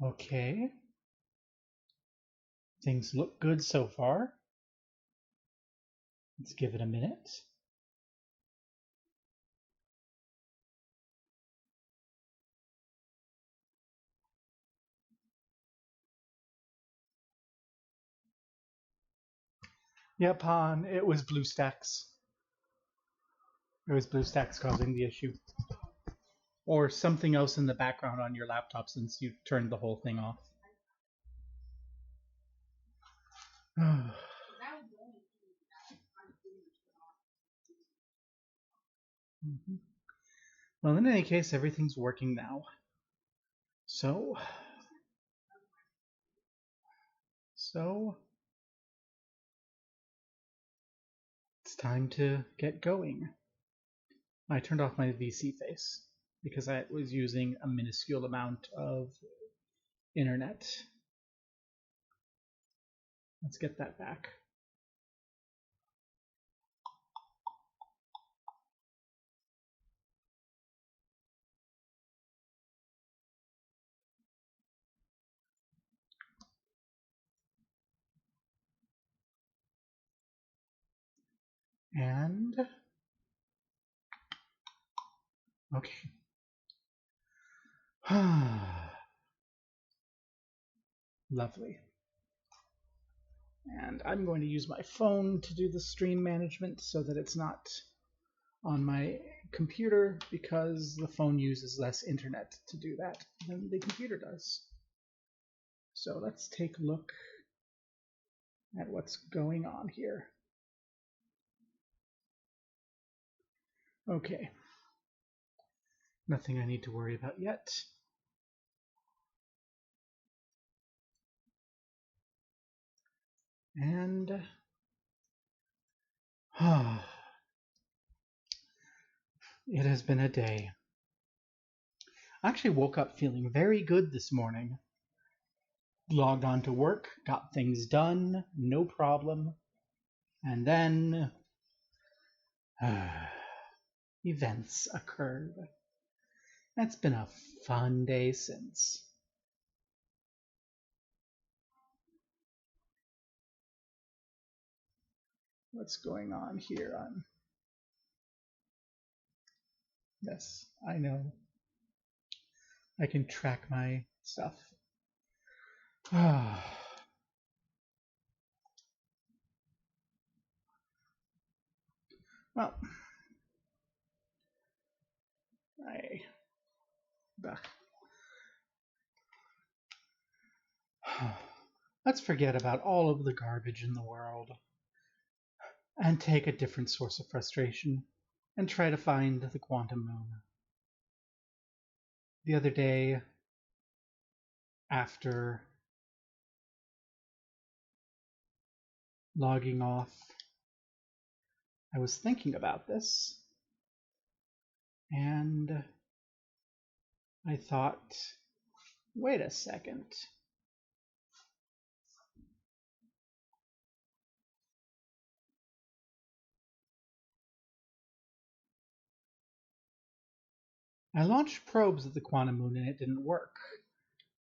Okay, things look good so far. Let's give it a minute. Yep, Han, it was BlueStacks. It was BlueStacks causing the issue. Or something else in the background on your laptop since you turned the whole thing off. Well, in any case, everything's working now. So, it's time to get going. I turned off my VC face because I was using a minuscule amount of internet. Let's get that back. And okay. Lovely. And I'm going to use my phone to do the stream management so that it's not on my computer because the phone uses less internet to do that than the computer does. So let's take a look at what's going on here. Okay. Nothing I need to worry about yet. And it has been a day. I actually woke up feeling very good this morning. Logged on to work, got things done, no problem. And then events occurred. It's been a fun day since. What's going on here? Yes, I know. I can track my stuff. Well, let's forget about all of the garbage in the world and take a different source of frustration and try to find the quantum moon. The other day, after logging off, I was thinking about this and I thought, wait a second. I launched probes at the quantum moon and it didn't work.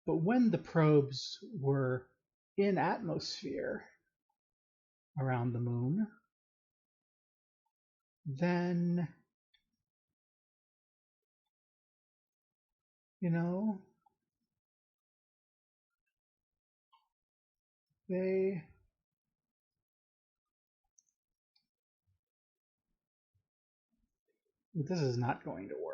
But when the probes were in atmosphere around the moon, then, you know, they this is not going to work.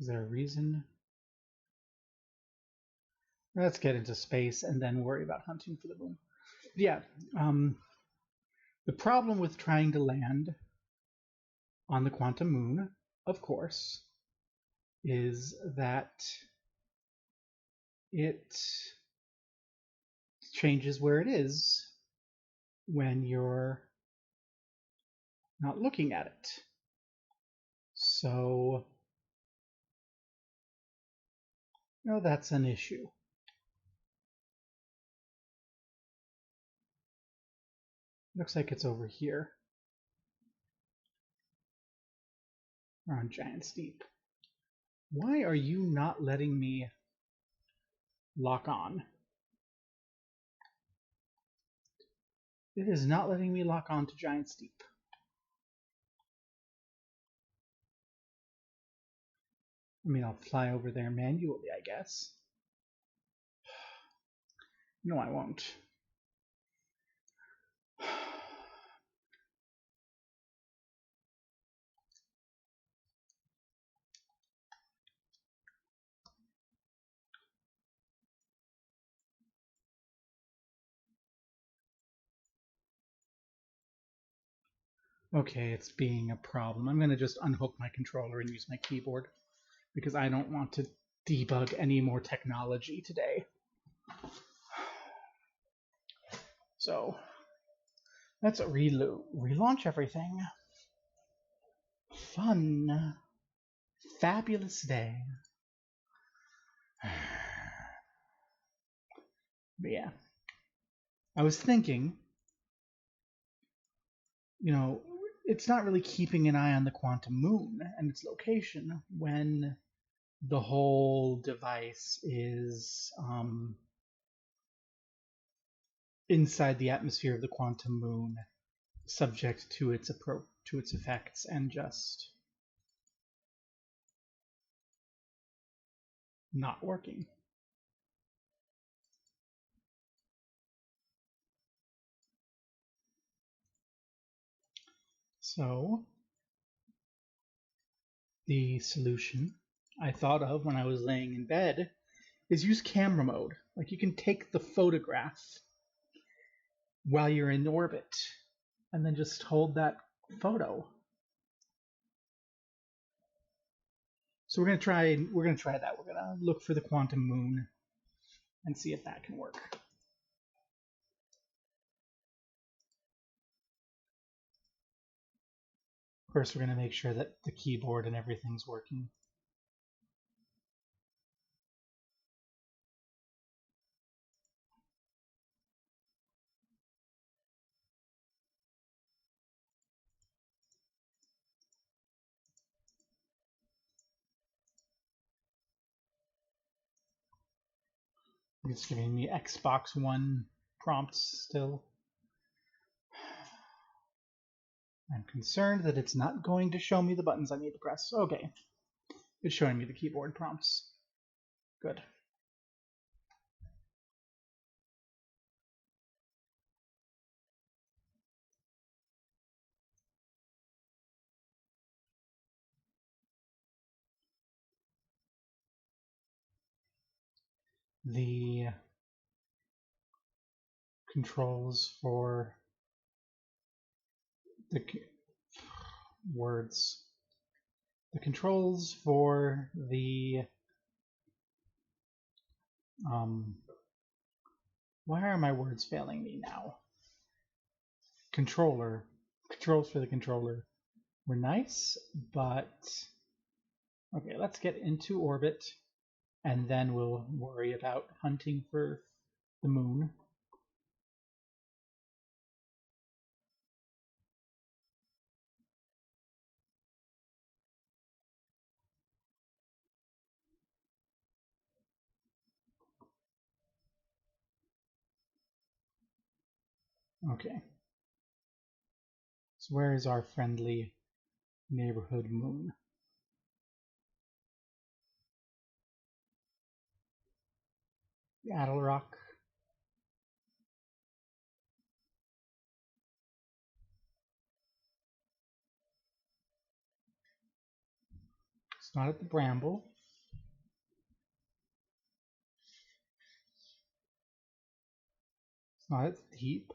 Is there a reason? Let's get into space and then worry about hunting for the moon. Yeah, the problem with trying to land on the quantum moon, of course, is that it changes where it is when you're not looking at it. So, that's an issue. Looks like it's over here. We're on Giant Steep. Why are you not letting me lock on? It is not letting me lock on to Giant Steep. I mean, I'll fly over there manually, I guess. No, I won't. Okay, it's being a problem. I'm going to just unhook my controller and use my keyboard because I don't want to debug any more technology today. So let's relaunch everything. Fun. Fabulous day. But yeah, I was thinking, it's not really keeping an eye on the quantum moon and its location when the whole device is inside the atmosphere of the quantum moon, subject to its effects, and just not working. So the solution I thought of when I was laying in bed is use camera mode. Like, you can take the photograph while you're in orbit and then just hold that photo. So we're gonna try that. We're gonna look for the quantum moon and see if that can work. First, we're gonna make sure that the keyboard and everything's working. It's giving me Xbox One prompts still. I'm concerned that it's not going to show me the buttons I need to press. Okay. It's showing me the keyboard prompts. Good. The controls for the words. The controls for the why are my words failing me now? Controls for the controller were nice, but okay, let's get into orbit and then we'll worry about hunting for the moon. Okay. So where is our friendly neighborhood moon? Adel Rock. It's not at the Bramble. It's not at the Deep.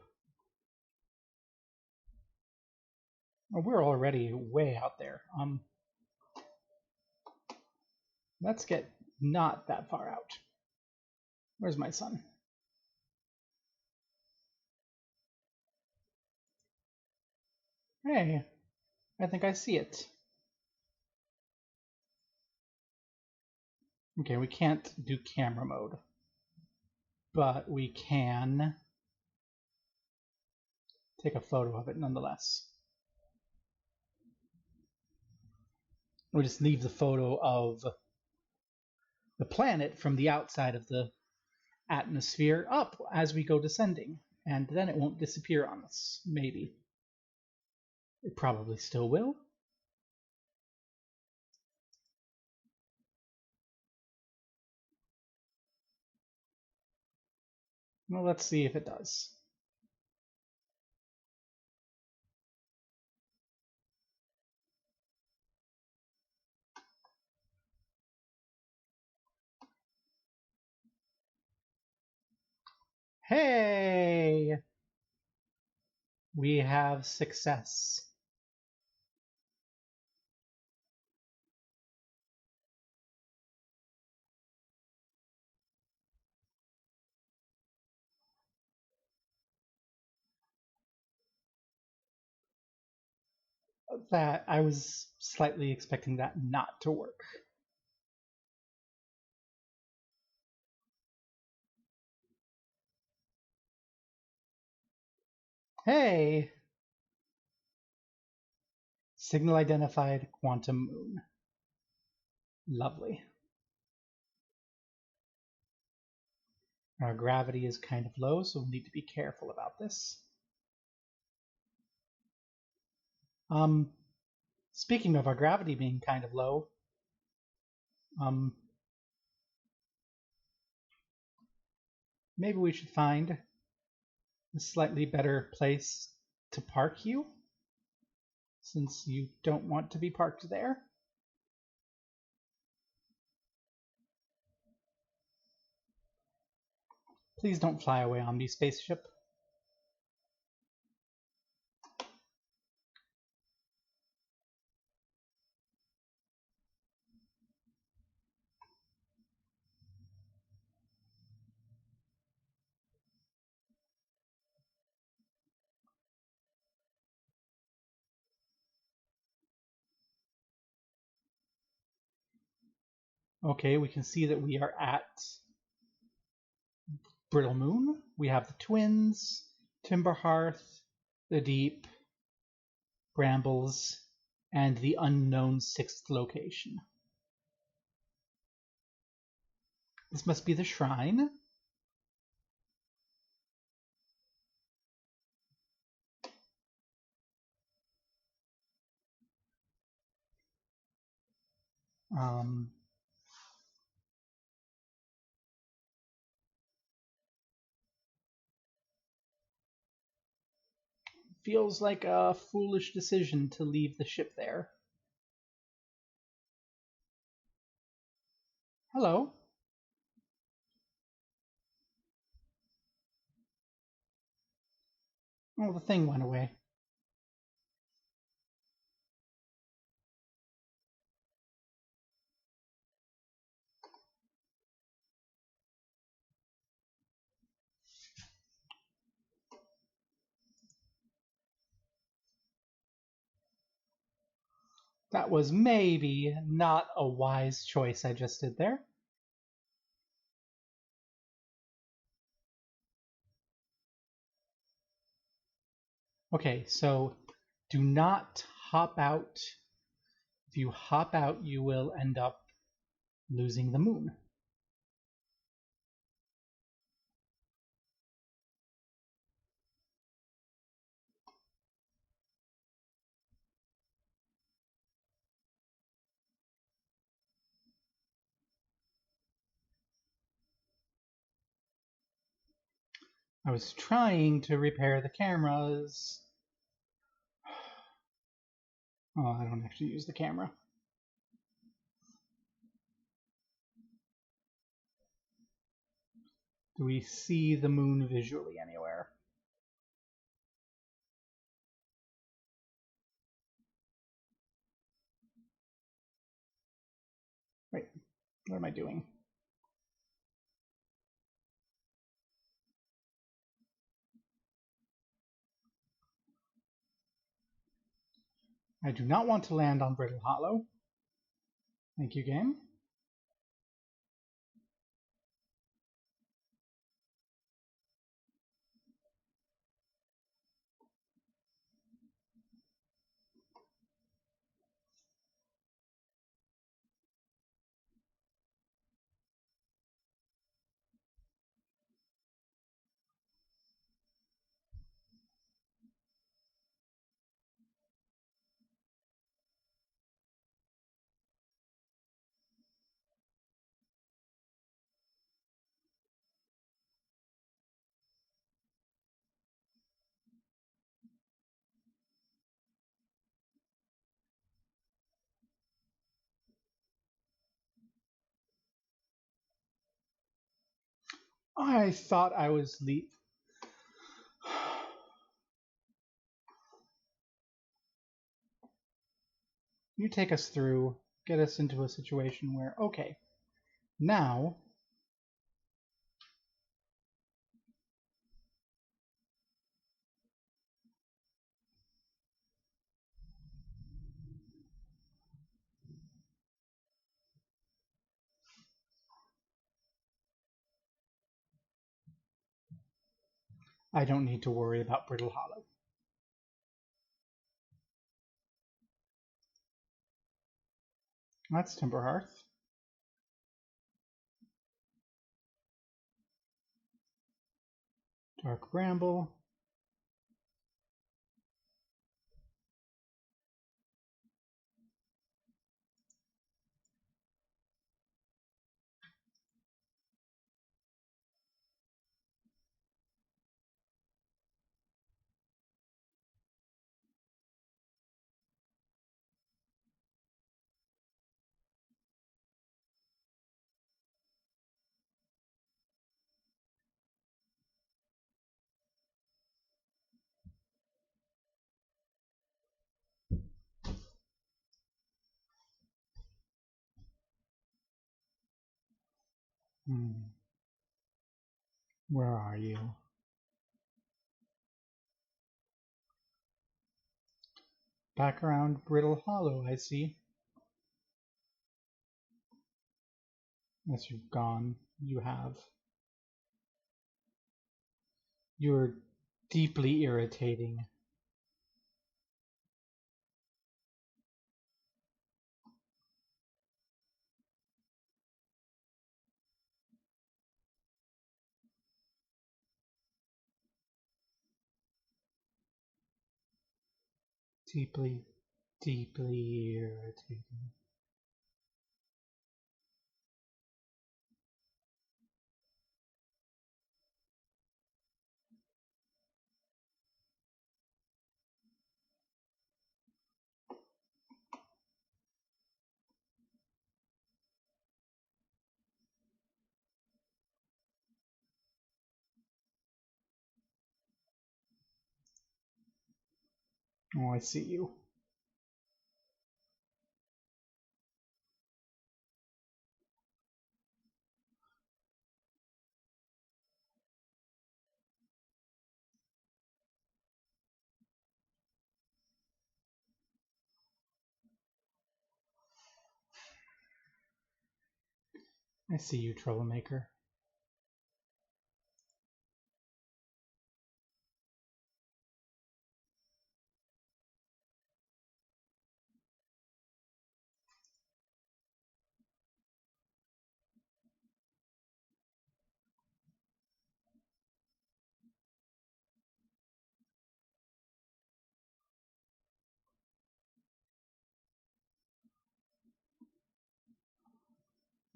Oh, we're already way out there. Let's get not that far out. Where's my sun? Hey, I think I see it. Okay, we can't do camera mode, but we can take a photo of it nonetheless. We'll just leave the photo of the planet from the outside of the atmosphere up as we go descending, and then it won't disappear on us, maybe. It probably still will. Well, let's see if it does. Hey! We have success. That I was slightly expecting that not to work. Hey! Signal identified, quantum moon. Lovely. Our gravity is kind of low, so we'll need to be careful about this. Speaking of our gravity being kind of low, maybe we should find a slightly better place to park you, since you don't want to be parked there. Please don't fly away on me, spaceship. Okay, we can see that we are at Brittle Moon. We have the Twins, Timber Hearth, the Deep, Brambles, and the unknown sixth location. This must be the shrine. Feels like a foolish decision to leave the ship there. Hello. Oh, the thing went away. That was maybe not a wise choice I just did there. Okay, so do not hop out. If you hop out, you will end up losing the moon. I was trying to repair the cameras. Oh, I don't actually use the camera. Do we see the moon visually anywhere? Wait, what am I doing? I do not want to land on Brittle Hollow. Thank you, game. I thought I was You take us through, get us into a situation where, okay, now I don't need to worry about Brittle Hollow. That's Timber Hearth. Dark Bramble. Where are you? Back around Brittle Hollow, I see. Yes, you've gone. You have. You're deeply irritating. Deeply, deeply irritating. Oh, I see you. I see you, troublemaker.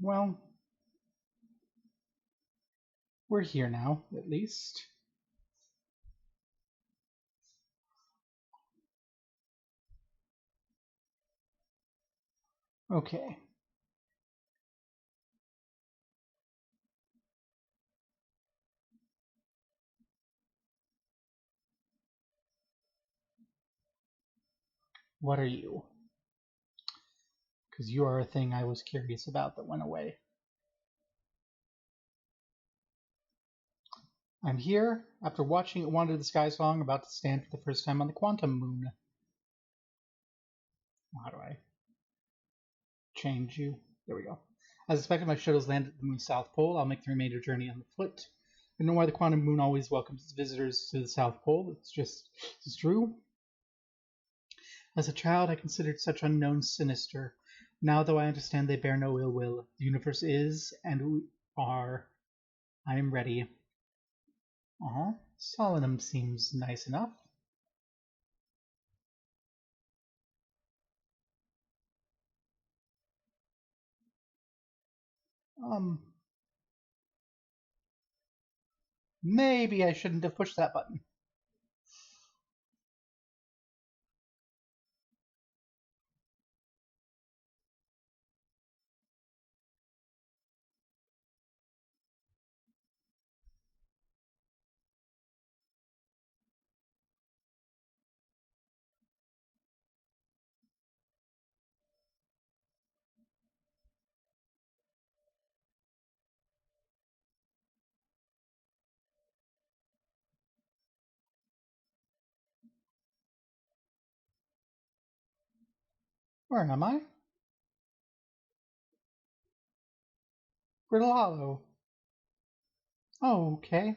Well, we're here now, at least. Okay. What are you? Because you are a thing I was curious about that went away. I'm here after watching It Wander the Sky Song, about to stand for the first time on the Quantum Moon. How do I change you? There we go. As expected, my shuttles land at the moon's south pole. I'll make the remainder journey on foot. I know why the Quantum Moon always welcomes its visitors to the South Pole. It's true. As a child, I considered such unknowns sinister. Now, though I understand they bear no ill will, the universe is, and we are. I am ready. Solemnum seems nice enough. Um, maybe I shouldn't have pushed that button. Where am I? Brittle Hollow. Oh, okay.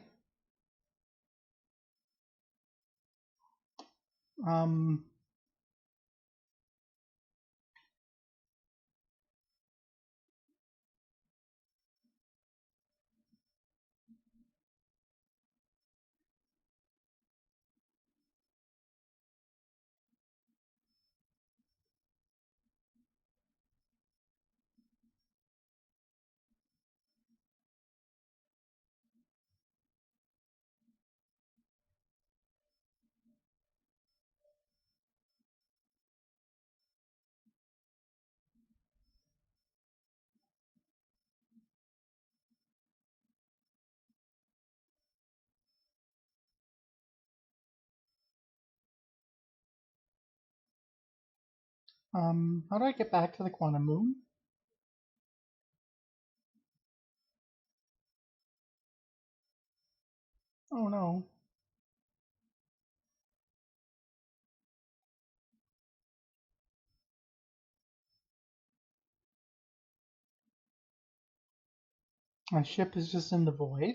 Um, how do I get back to the quantum moon? Oh no. My ship is just in the void.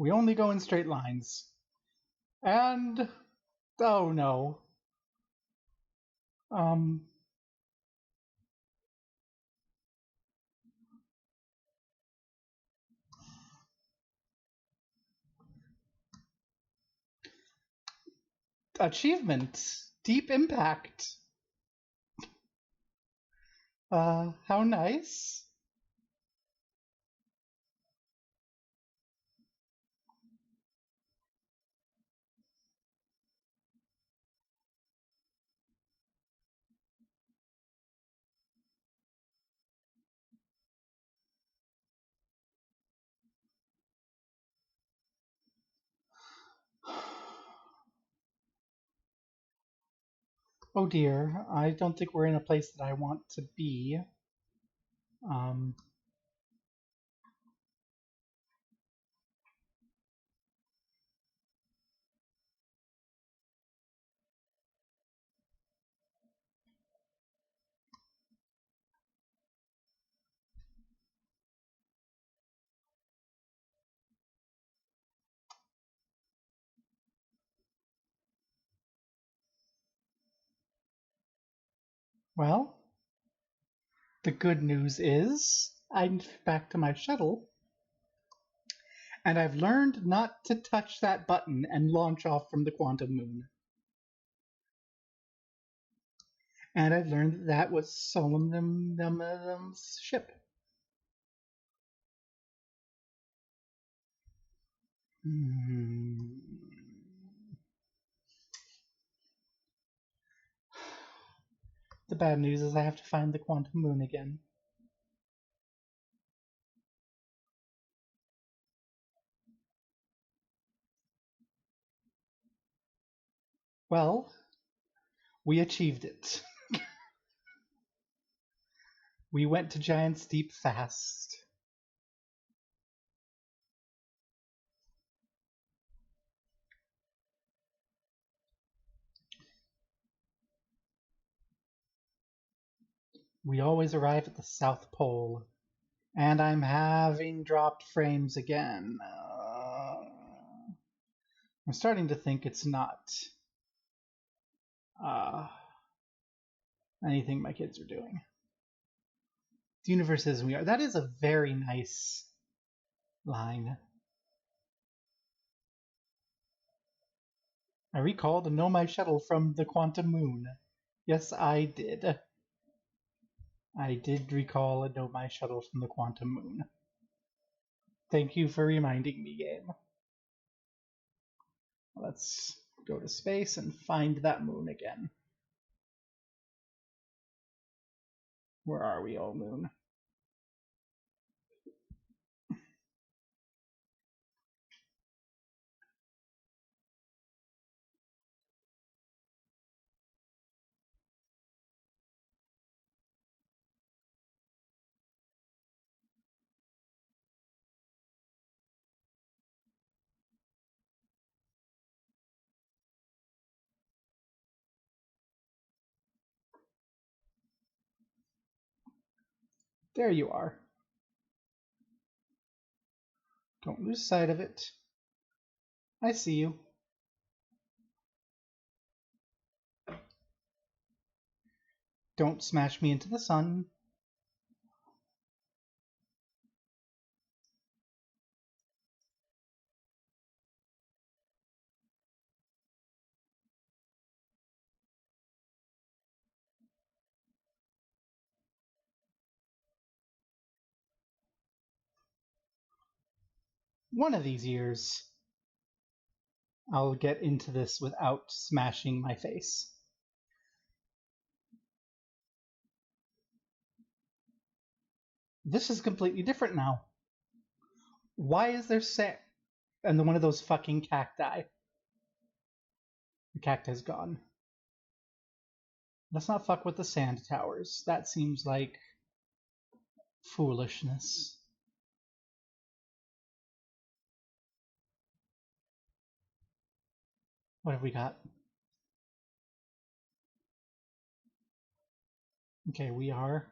We only go in straight lines. And oh no. Um, achievement. Deep impact. How nice. Oh dear, I don't think we're in a place that I want to be. Um, well, the good news is I'm back to my shuttle, and I've learned not to touch that button and launch off from the quantum moon. And I've learned that that was Solom's ship. Hmm. The bad news is I have to find the quantum moon again. Well, we achieved it. We went to Giant's Deep fast. We always arrive at the South Pole. And I'm having dropped frames again. I'm starting to think it's not uh, anything my kids are doing. The universe is we are. That is a very nice line. I recall to know my shuttle from the quantum moon. Yes, I did. I did recall and know my shuttle from the quantum moon. Thank you for reminding me, game. Let's go to space and find that moon again. Where are we, old moon? There you are. Don't lose sight of it. I see you. Don't smash me into the sun. One of these years, I'll get into this without smashing my face. This is completely different now. Why is there sand? And one of those fucking cacti. The cacti's gone. Let's not fuck with the sand towers. That seems like foolishness. What have we got? Okay, we are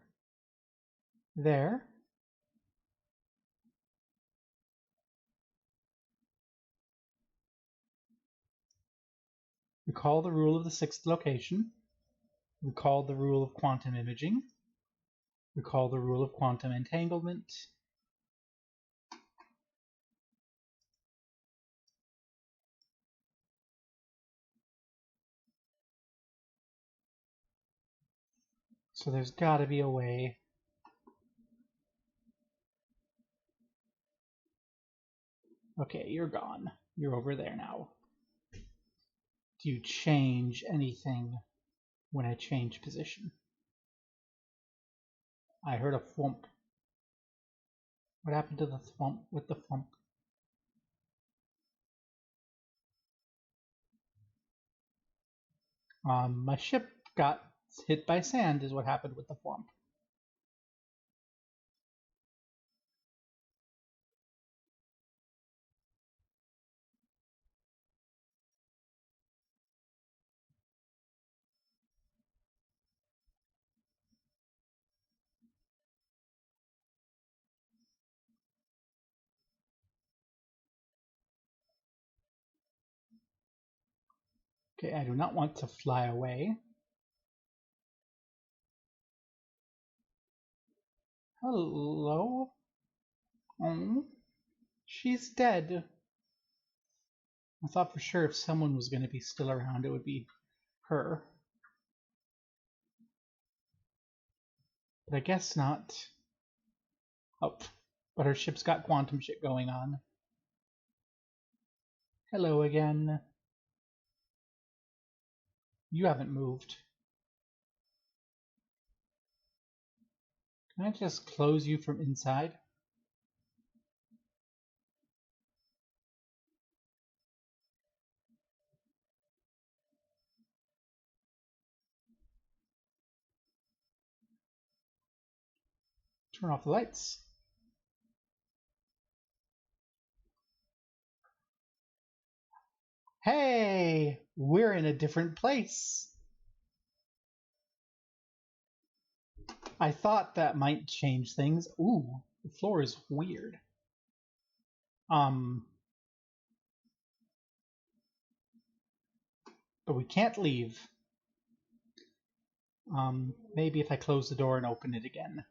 there. Recall the rule of the sixth location. Recall the rule of quantum imaging. Recall the rule of quantum entanglement. So there's got to be a way. Okay, you're gone. You're over there now. Do you change anything when I change position? I heard a thwomp. What happened to the thwomp with the thwomp? My ship got hit by sand is what happened with the thwomp. Okay, I do not want to fly away. Hello? Oh, she's dead. I thought for sure if someone was going to be still around, it would be her. But I guess not. Oh, but her ship's got quantum shit going on. Hello again. You haven't moved. Can I just close you from inside? Turn off the lights. Hey, we're in a different place. I thought that might change things. Ooh, the floor is weird. But we can't leave. Maybe if I close the door and open it again,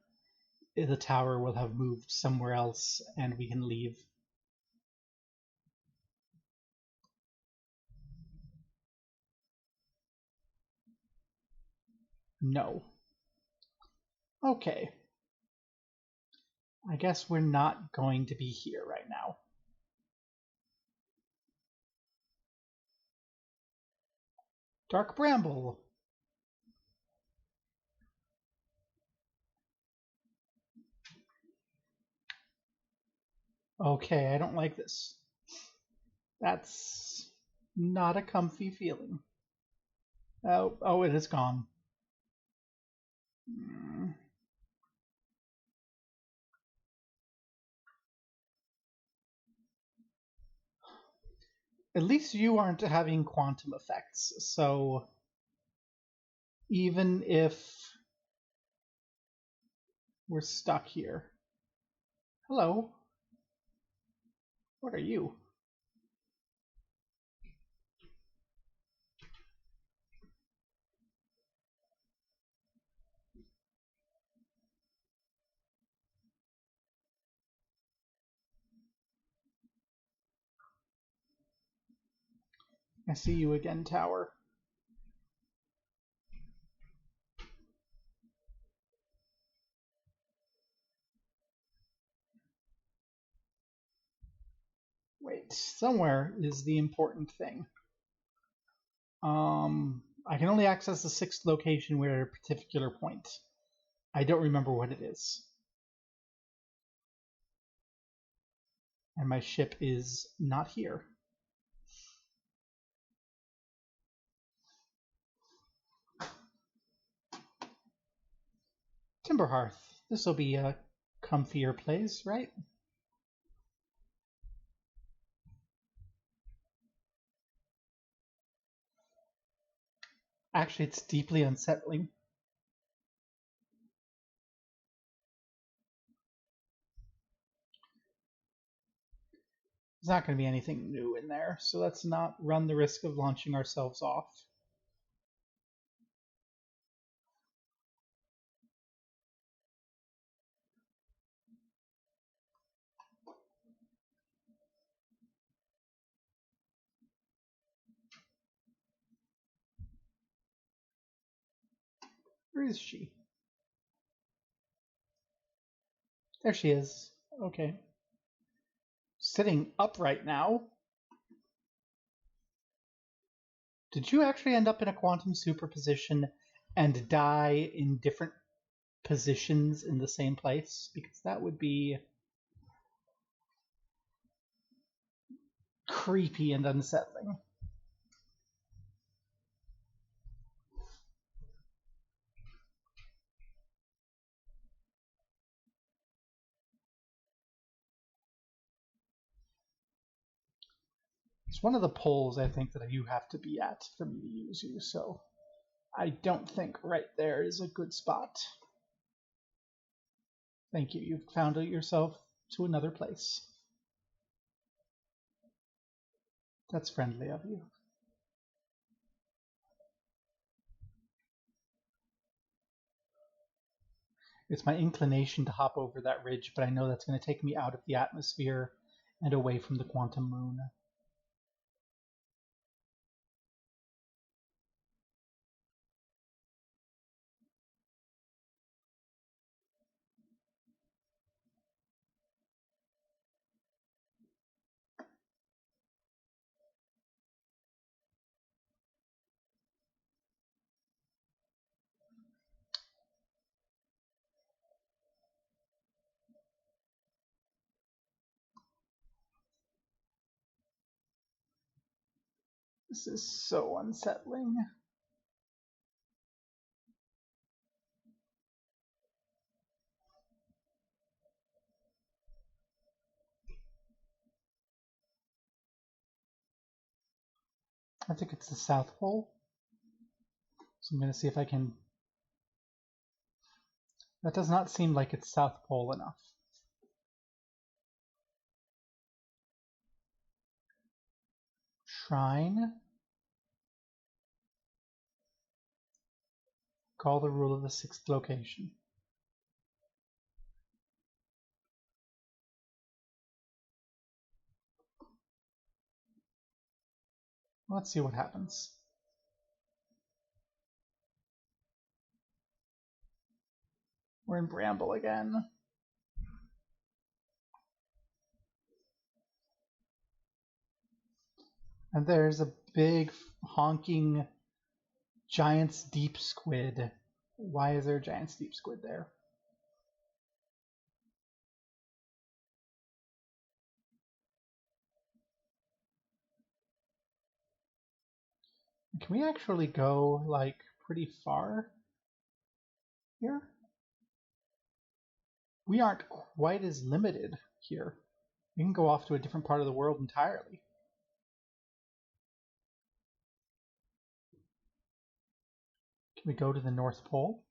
the tower will have moved somewhere else and we can leave. No. Okay. I guess we're not going to be here right now. Dark Bramble. Okay, I don't like this. That's not a comfy feeling. Oh, it is gone. At least you aren't having quantum effects, so even if We're stuck here. Hello. What are you? I see you again, tower. Wait, somewhere is the important thing. I can only access the 6th location where at a particular point. I don't remember what it is. And my ship is not here. Timberhearth. This will be a comfier place, right? Actually, it's deeply unsettling. There's not going to be anything new in there, so let's not run the risk of launching ourselves off. Where is she? There she is. Okay. Sitting upright now. Did you actually end up in a quantum superposition and die in different positions in the same place? Because that would be creepy and unsettling. It's one of the poles I think that you have to be at for me to use you, so I don't think right there is a good spot. Thank you. You've found yourself to another place. That's friendly of you. It's my inclination to hop over that ridge, but I know that's going to take me out of the atmosphere and away from the quantum moon. This is so unsettling. I think it's the South Pole. So I'm going to see if I can... That does not seem like it's South Pole enough. Shrine. Call the rule of the 6th location. Let's see what happens. We're in Bramble again. And there's a big honking Giant's Deep Squid. Why is there a Giant's Deep Squid there? Can we actually go, like, pretty far here? We aren't quite as limited here. We can go off to a different part of the world entirely. Can we go to the North Pole?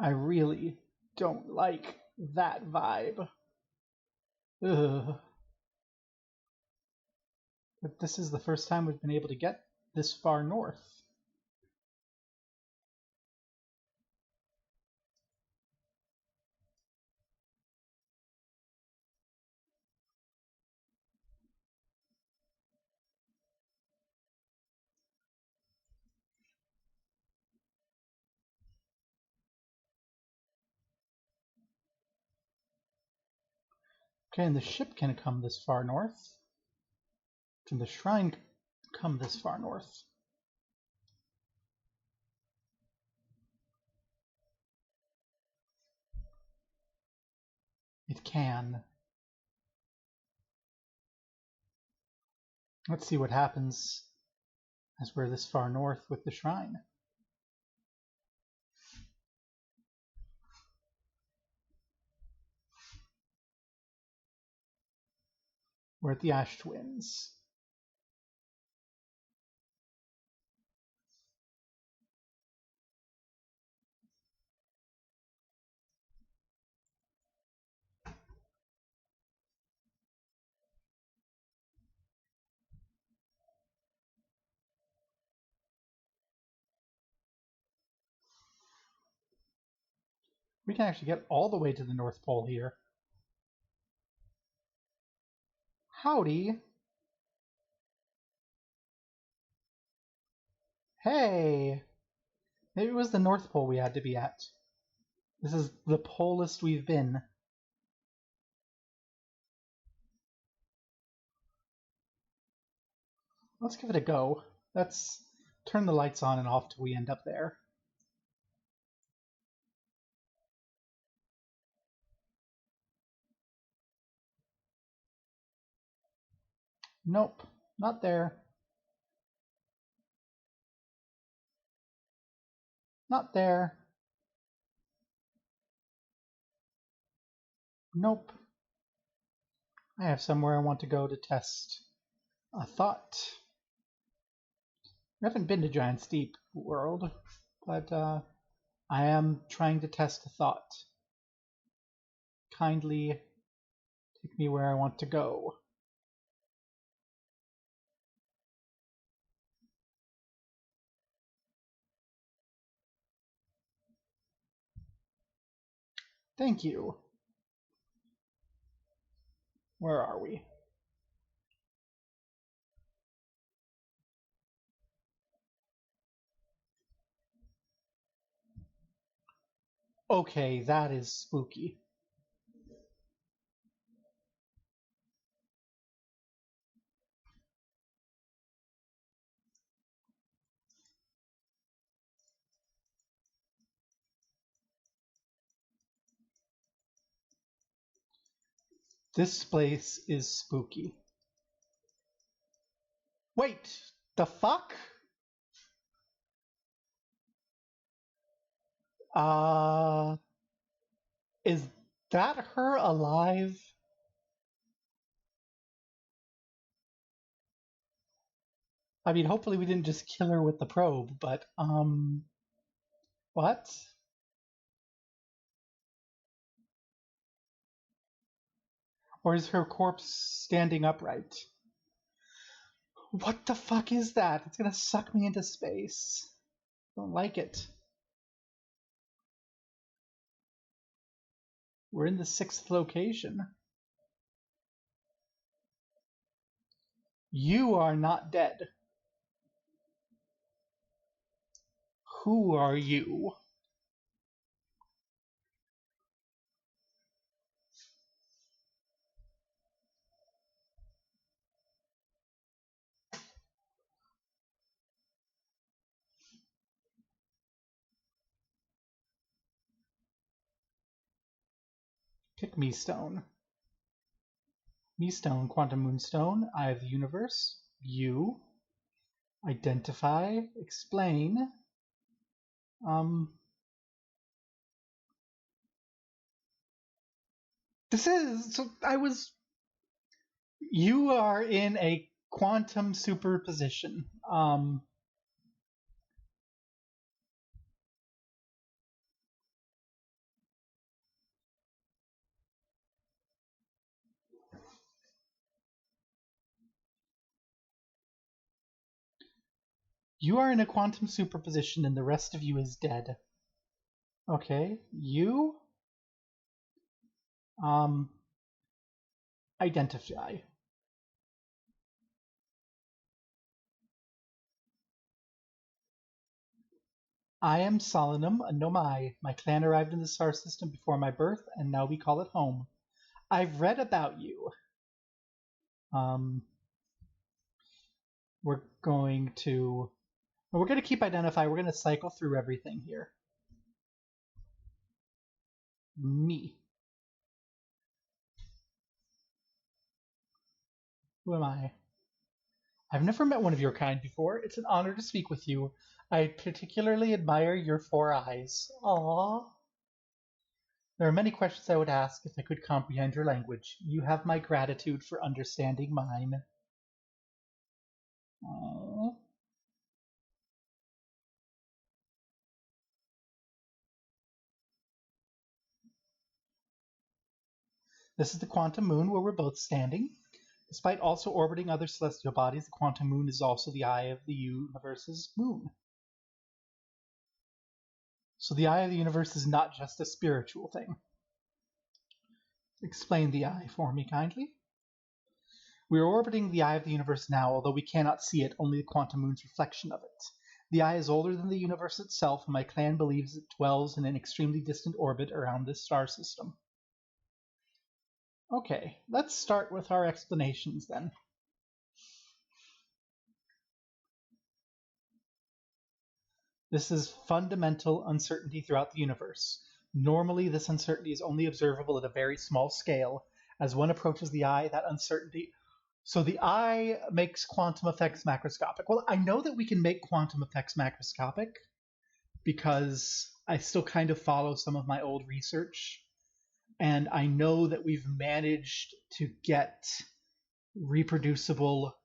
I really don't like that vibe. Ugh. But this is the first time we've been able to get this far north. Okay, and the ship can come this far north. Can the shrine come this far north? It can. Let's see what happens as we're this far north with the shrine. We're at the Ash Twins. We can actually get all the way to the North Pole here. Howdy. Hey! Maybe it was the North Pole we had to be at. This is the polest we've been. Let's give it a go. Let's turn the lights on and off till we end up there. Nope, not there. Not there. Nope. I have somewhere I want to go to test a thought. I haven't been to Giant's Deep World, but I am trying to test a thought. Kindly take me where I want to go. Thank you. Where are we? Okay, that is spooky. This place is spooky. Wait, the fuck? Is that her alive? I mean, hopefully we didn't just kill her with the probe, but, what? Or is her corpse standing upright? What the fuck is that? It's gonna suck me into space. Don't like it. We're in the 6th location. You are not dead. Who are you? Pick me stone. Me stone, quantum moonstone, eye of the universe, you, identify, explain. This is, so you are in a quantum superposition. You are in a quantum superposition and the rest of you is dead. Okay, you identify. I am Solenum, a Nomai. My clan arrived in the star system before my birth, and now we call it home. I've read about you. We're going to keep identify. We're going to cycle through everything here. Me. Who am I? I've never met one of your kind before. It's an honor to speak with you. I particularly admire your 4 eyes. Aww. There are many questions I would ask if I could comprehend your language. You have my gratitude for understanding mine. Aww. This is the quantum moon where we're both standing. Despite also orbiting other celestial bodies, the quantum moon is also the eye of the universe's moon. So the eye of the universe is not just a spiritual thing. Explain the eye for me, kindly. We are orbiting the eye of the universe now, although we cannot see it, only the quantum moon's reflection of it. The eye is older than the universe itself, and my clan believes it dwells in an extremely distant orbit around this star system. Okay, let's start with our explanations then. This is fundamental uncertainty throughout the universe. Normally, this uncertainty is only observable at a very small scale. As one approaches the eye, that uncertainty... So the eye makes quantum effects macroscopic. Well, I know that we can make quantum effects macroscopic because I still kind of follow some of my old research. And I know that we've managed to get reproducible...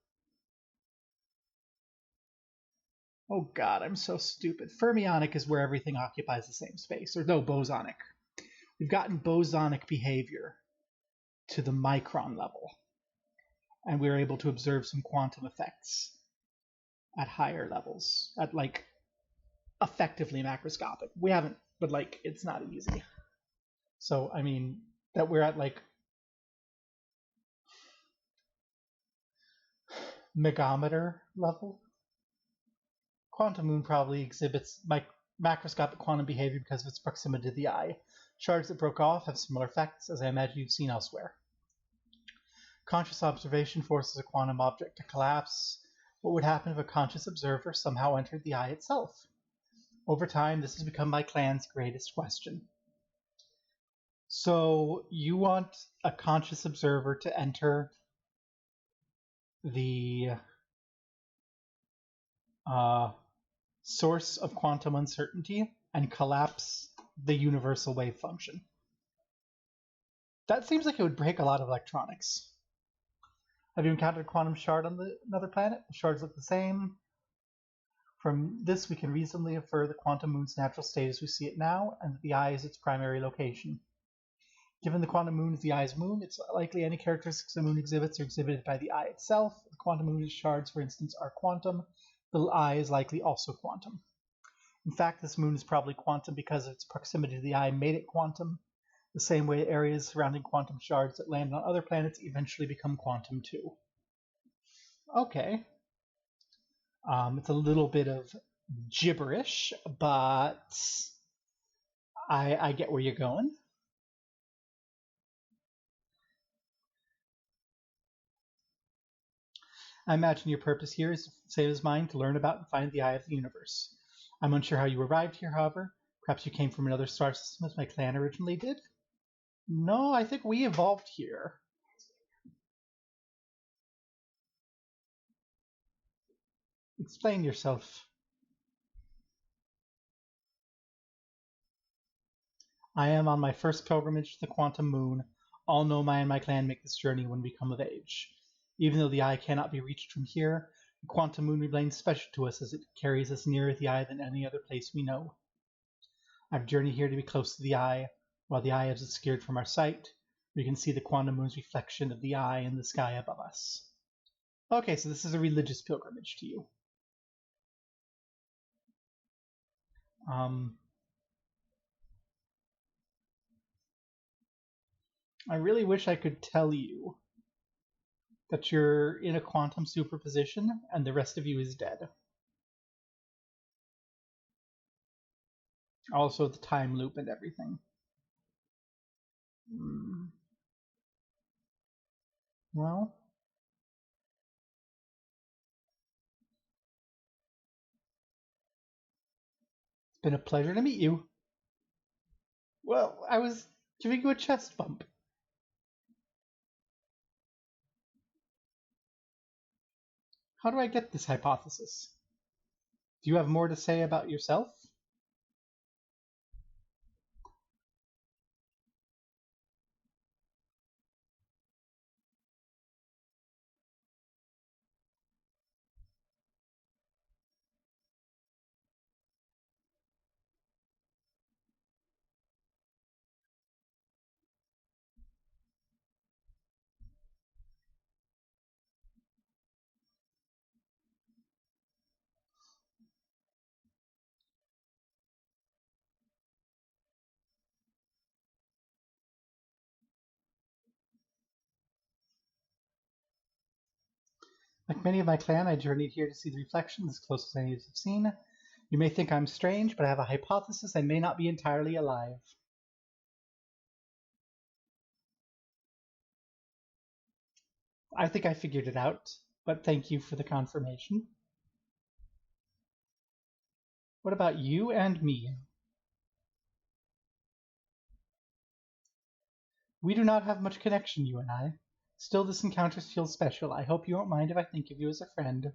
Oh god, I'm so stupid. Fermionic is where everything occupies the same space. Or no, bosonic. We've gotten bosonic behavior to the micron level. And we're able to observe some quantum effects at higher levels. At, like, effectively macroscopic. We haven't, but, like, it's not easy. So, I mean, that we're at, like, megameter level. Quantum moon probably exhibits macroscopic quantum behavior because of its proximity to the eye. Shards that broke off have similar effects, as I imagine you've seen elsewhere. Conscious observation forces a quantum object to collapse. What would happen if a conscious observer somehow entered the eye itself? Over time, this has become my clan's greatest question. So, you want a conscious observer to enter the source of quantum uncertainty and collapse the universal wave function. That seems like it would break a lot of electronics. Have you encountered a quantum shard on another planet? The shards look the same. From this, we can reasonably infer the quantum moon's natural state as we see it now, and that the eye is its primary location. Given the quantum moon is the eye's moon, it's likely any characteristics the moon exhibits are exhibited by the eye itself. The quantum moon's shards, for instance, are quantum. The eye is likely also quantum. In fact, this moon is probably quantum because its proximity to the eye made it quantum, the same way areas surrounding quantum shards that land on other planets eventually become quantum too. Okay. It's a little bit of gibberish, but I get where you're going. I imagine your purpose here is to save his mind to learn about and find the eye of the universe. I'm unsure how you arrived here, however. Perhaps you came from another star system as my clan originally did? No, I think we evolved here. Explain yourself. I am on my first pilgrimage to the quantum moon. All Nomai and my clan make this journey when we come of age. Even though the eye cannot be reached from here, the quantum moon remains special to us as it carries us nearer the eye than any other place we know. I've journeyed here to be close to the eye, while the eye is obscured from our sight. We can see the quantum moon's reflection of the eye in the sky above us. Okay, so this is a religious pilgrimage to you. I really wish I could tell you that you're in a quantum superposition and the rest of you is dead. Also, the time loop and everything. Well, it's been a pleasure to meet you. Well, I was giving you a chest bump. How do I get this hypothesis? Do you have more to say about yourself? Like many of my clan, I journeyed here to see the reflection as close as any of you have seen. You may think I'm strange, but I have a hypothesis I may not be entirely alive. I think I figured it out, but thank you for the confirmation. What about you and me? We do not have much connection, you and I. Still, this encounter feels special. I hope you won't mind if I think of you as a friend.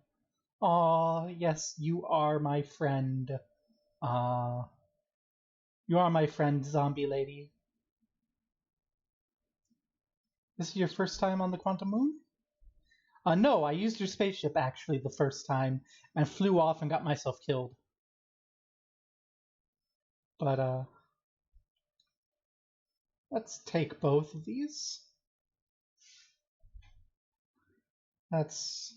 Aw, yes, you are my friend. You are my friend, zombie lady. This is your first time on the Quantum Moon? No, I used your spaceship actually the first time and flew off and got myself killed. But, let's take both of these. Let's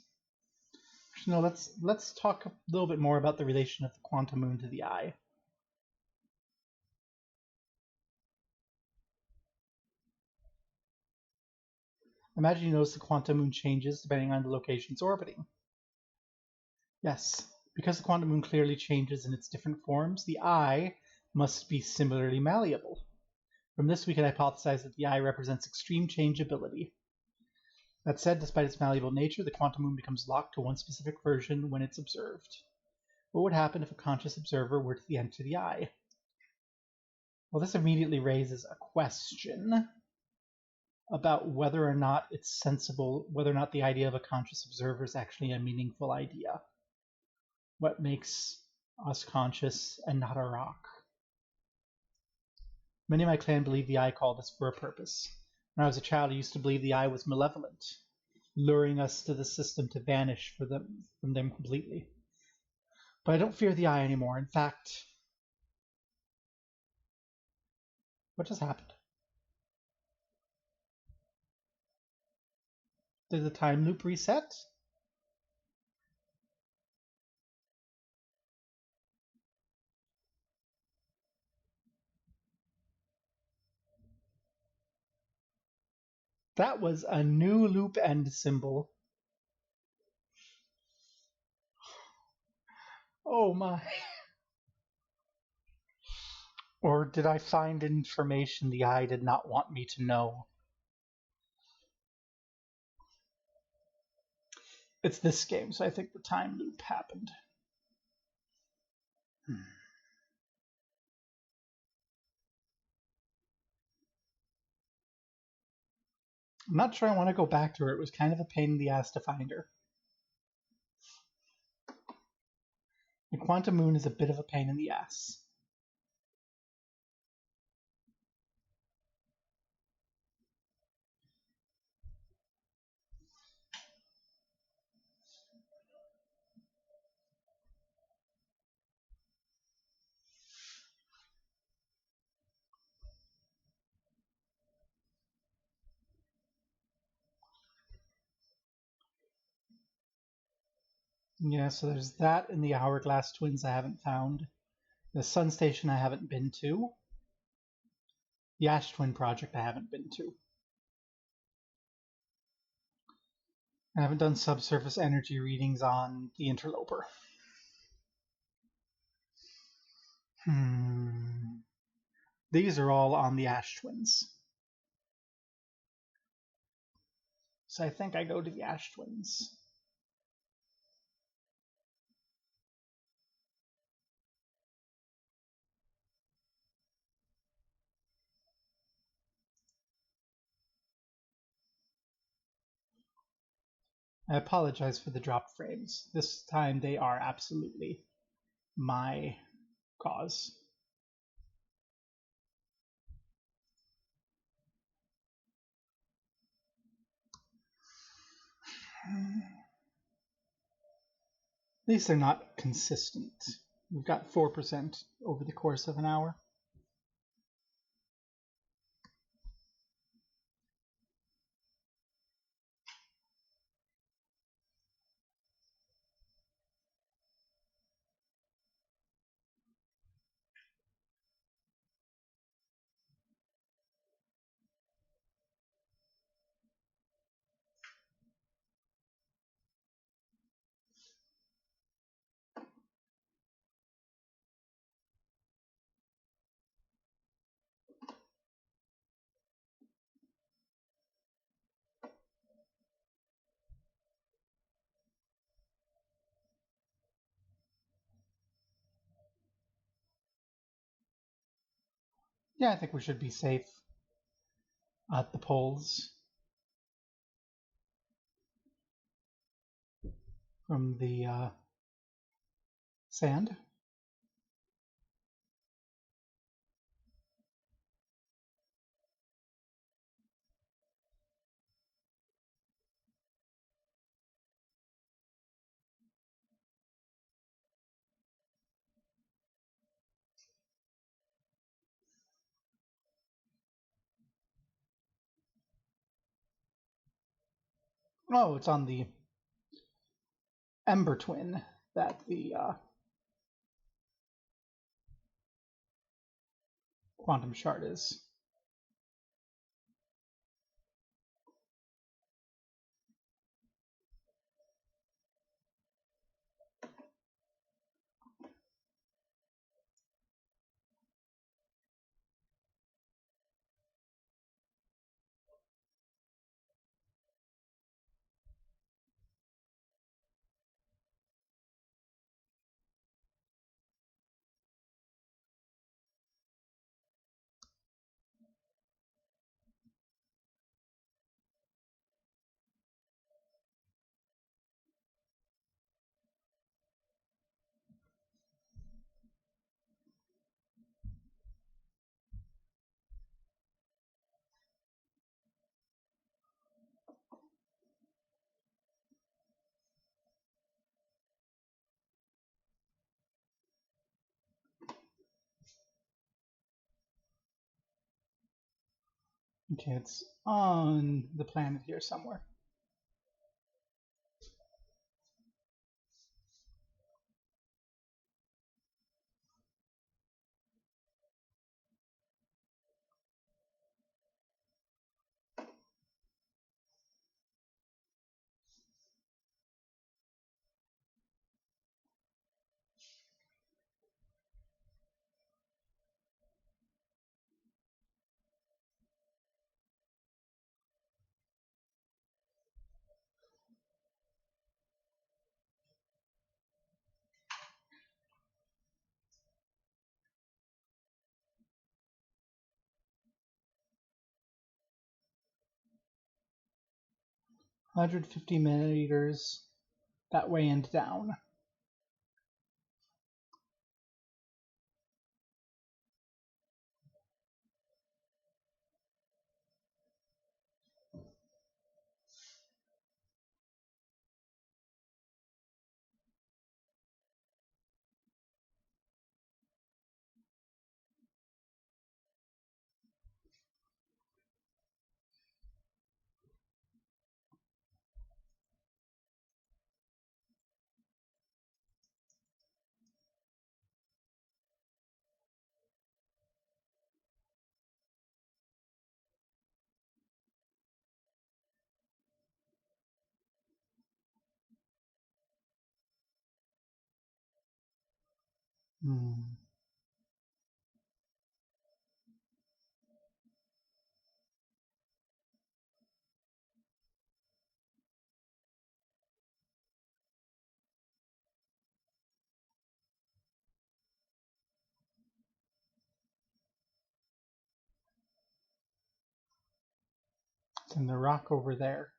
talk a little bit more about the relation of the Quantum Moon to the eye. Imagine you notice the quantum moon changes depending on the location it's orbiting. Yes, because the quantum moon clearly changes in its different forms, the eye must be similarly malleable. From this, we can hypothesize that the eye represents extreme changeability. That said, despite its malleable nature, the quantum moon becomes locked to one specific version when it's observed. What would happen if a conscious observer were to enter the eye? Well, this immediately raises a question about whether or not it's sensible, whether or not the idea of a conscious observer is actually a meaningful idea. What makes us conscious and not a rock? Many of my clan believe the eye called us for a purpose. When I was a child, I used to believe the eye was malevolent, luring us to the system to vanish from them completely. But I don't fear the eye anymore. In fact, what just happened? Did the time loop reset? That was a new loop end symbol. Oh my. Or did I find information the eye did not want me to know? It's this game, so I think the time loop happened. I'm not sure I want to go back to her. It was kind of a pain in the ass to find her. The Quantum Moon is a bit of a pain in the ass. Yeah, so there's that and the Hourglass Twins I haven't found. The Sun Station I haven't been to. The Ash Twin Project I haven't been to. I haven't done subsurface energy readings on the Interloper. These are all on the Ash Twins. So I think I go to the Ash Twins. I apologize for the dropped frames. This time they are absolutely my cause. At least they're not consistent. We've got 4% over the course of an hour. Yeah, I think we should be safe at the poles from the sand. Oh, it's on the Ember Twin that the quantum shard is. Okay, it's on the planet here somewhere. $150 meters that way and down. Hmm. It's in the rock over there.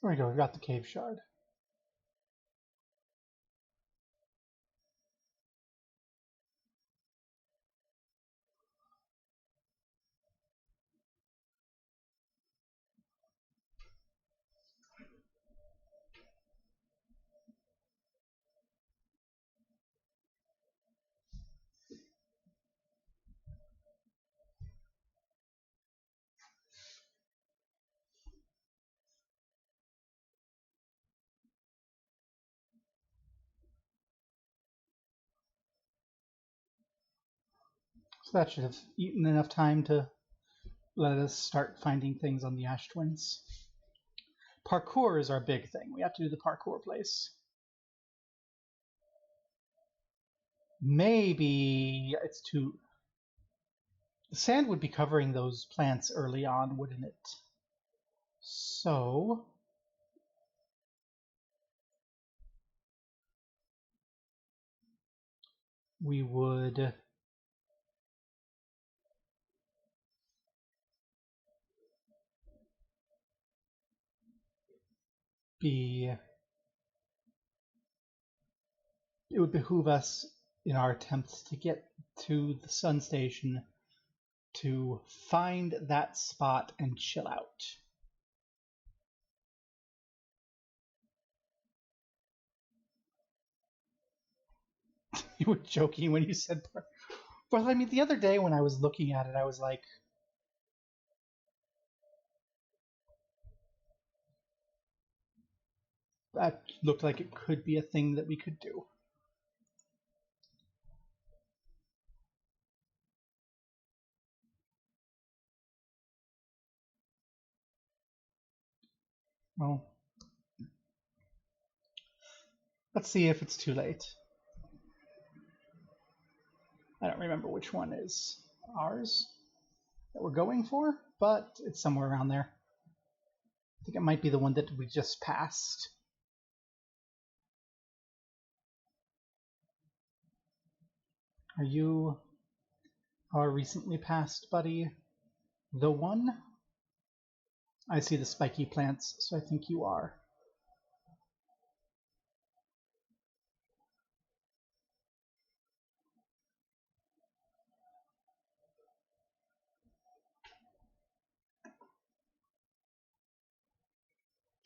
There we go. We've got the cave shard. So that should have eaten enough time to let us start finding things on the Ash Twins. Parkour is our big thing. We have to do the parkour place. Maybe it's too... The sand would be covering those plants early on, wouldn't it? So... we would... it would behoove us in our attempts to get to the sun station to find that spot and chill out. You were joking when you said... Well, I mean, the other day when I was looking at it, I was like... that looked like it could be a thing that we could do. Well, let's see if it's too late. I don't remember which one is ours that we're going for, but it's somewhere around there. I think it might be the one that we just passed. Are you our recently passed buddy the one? I see the spiky plants, so I think you are.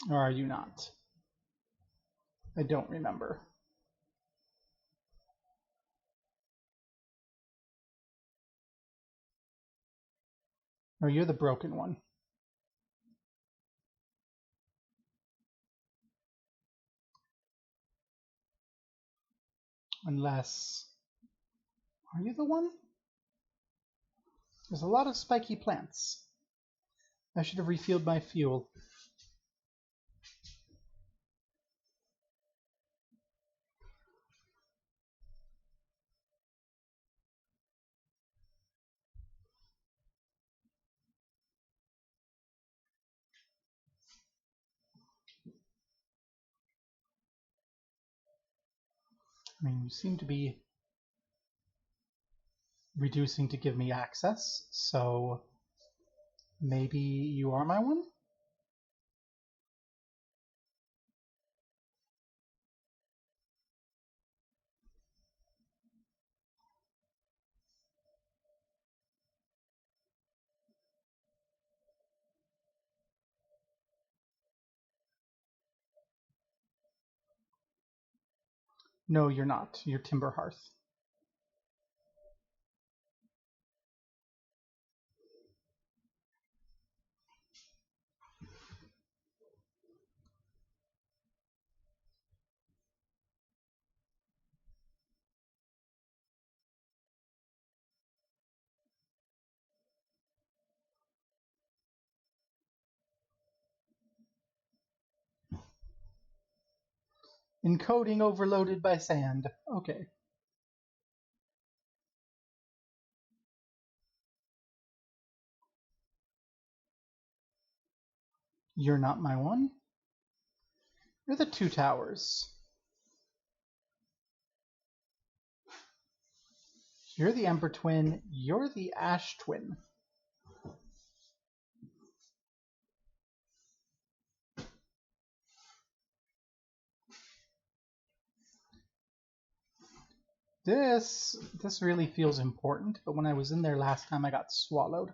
Or are you not? I don't remember. Or you're the broken one. Unless... Are you the one? There's a lot of spiky plants. I should have refilled my fuel. I mean, you seem to be reducing to give me access, so maybe you are my one? No, you're not. You're Timber Hearth. Encoding overloaded by sand. Okay. You're not my one. You're the Two Towers. You're the Ember Twin. You're the Ash Twin. This really feels important, but when I was in there last time, I got swallowed.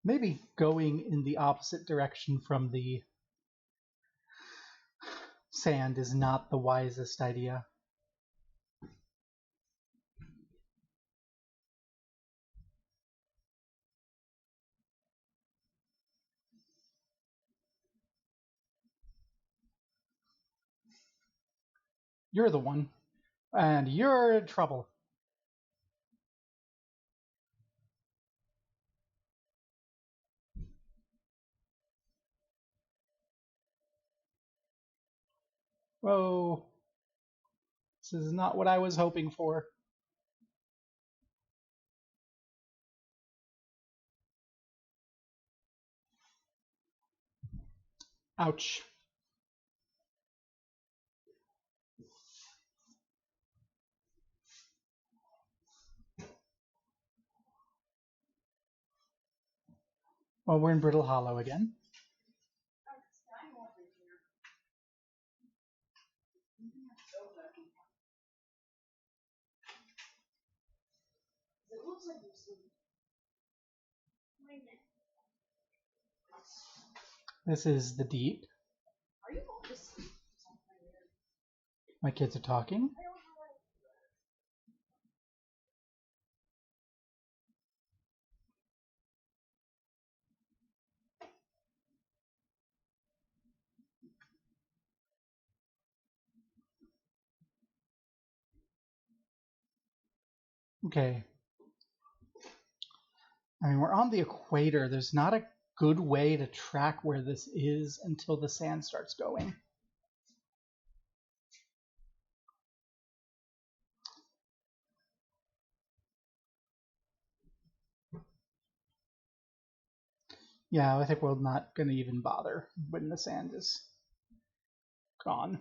Maybe going in the opposite direction from the sand is not the wisest idea. You're the one. And you're in trouble. Whoa. This is not what I was hoping for. Ouch. Well, we're in Brittle Hollow again. This is the deep. Are you going to sleep? My kids are talking. Okay. I mean, we're on the equator. There's not a good way to track where this is until the sand starts going. Yeah, I think we're not going to even bother when the sand is gone.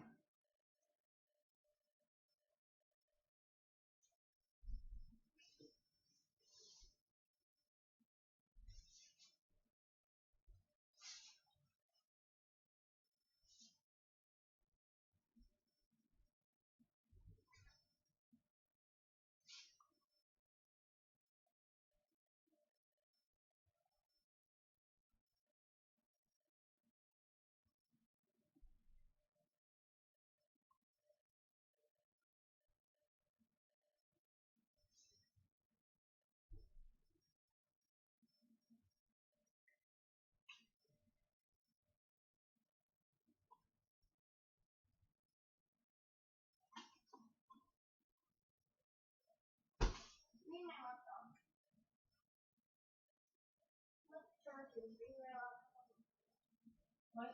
What?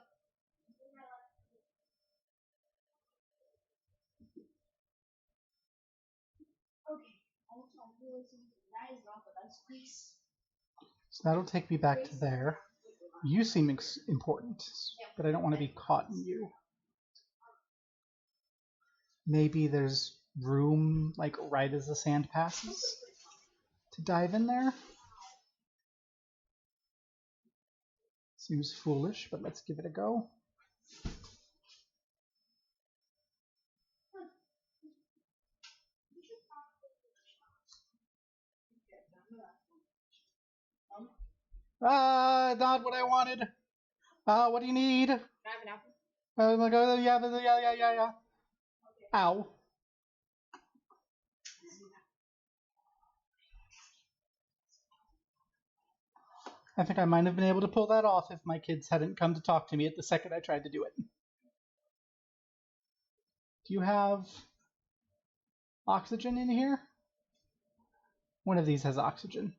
Okay. That is not the best place. So that'll take me back to there. You seem important, but I don't want to be caught in you. Maybe there's room, like right as the sand passes, to dive in there. Seems foolish, but let's give it a go. Not what I wanted. What do you need? Can I have an apple? I'm like, oh, yeah. Ow. I think I might have been able to pull that off if my kids hadn't come to talk to me at the second I tried to do it. Do you have oxygen in here? One of these has oxygen.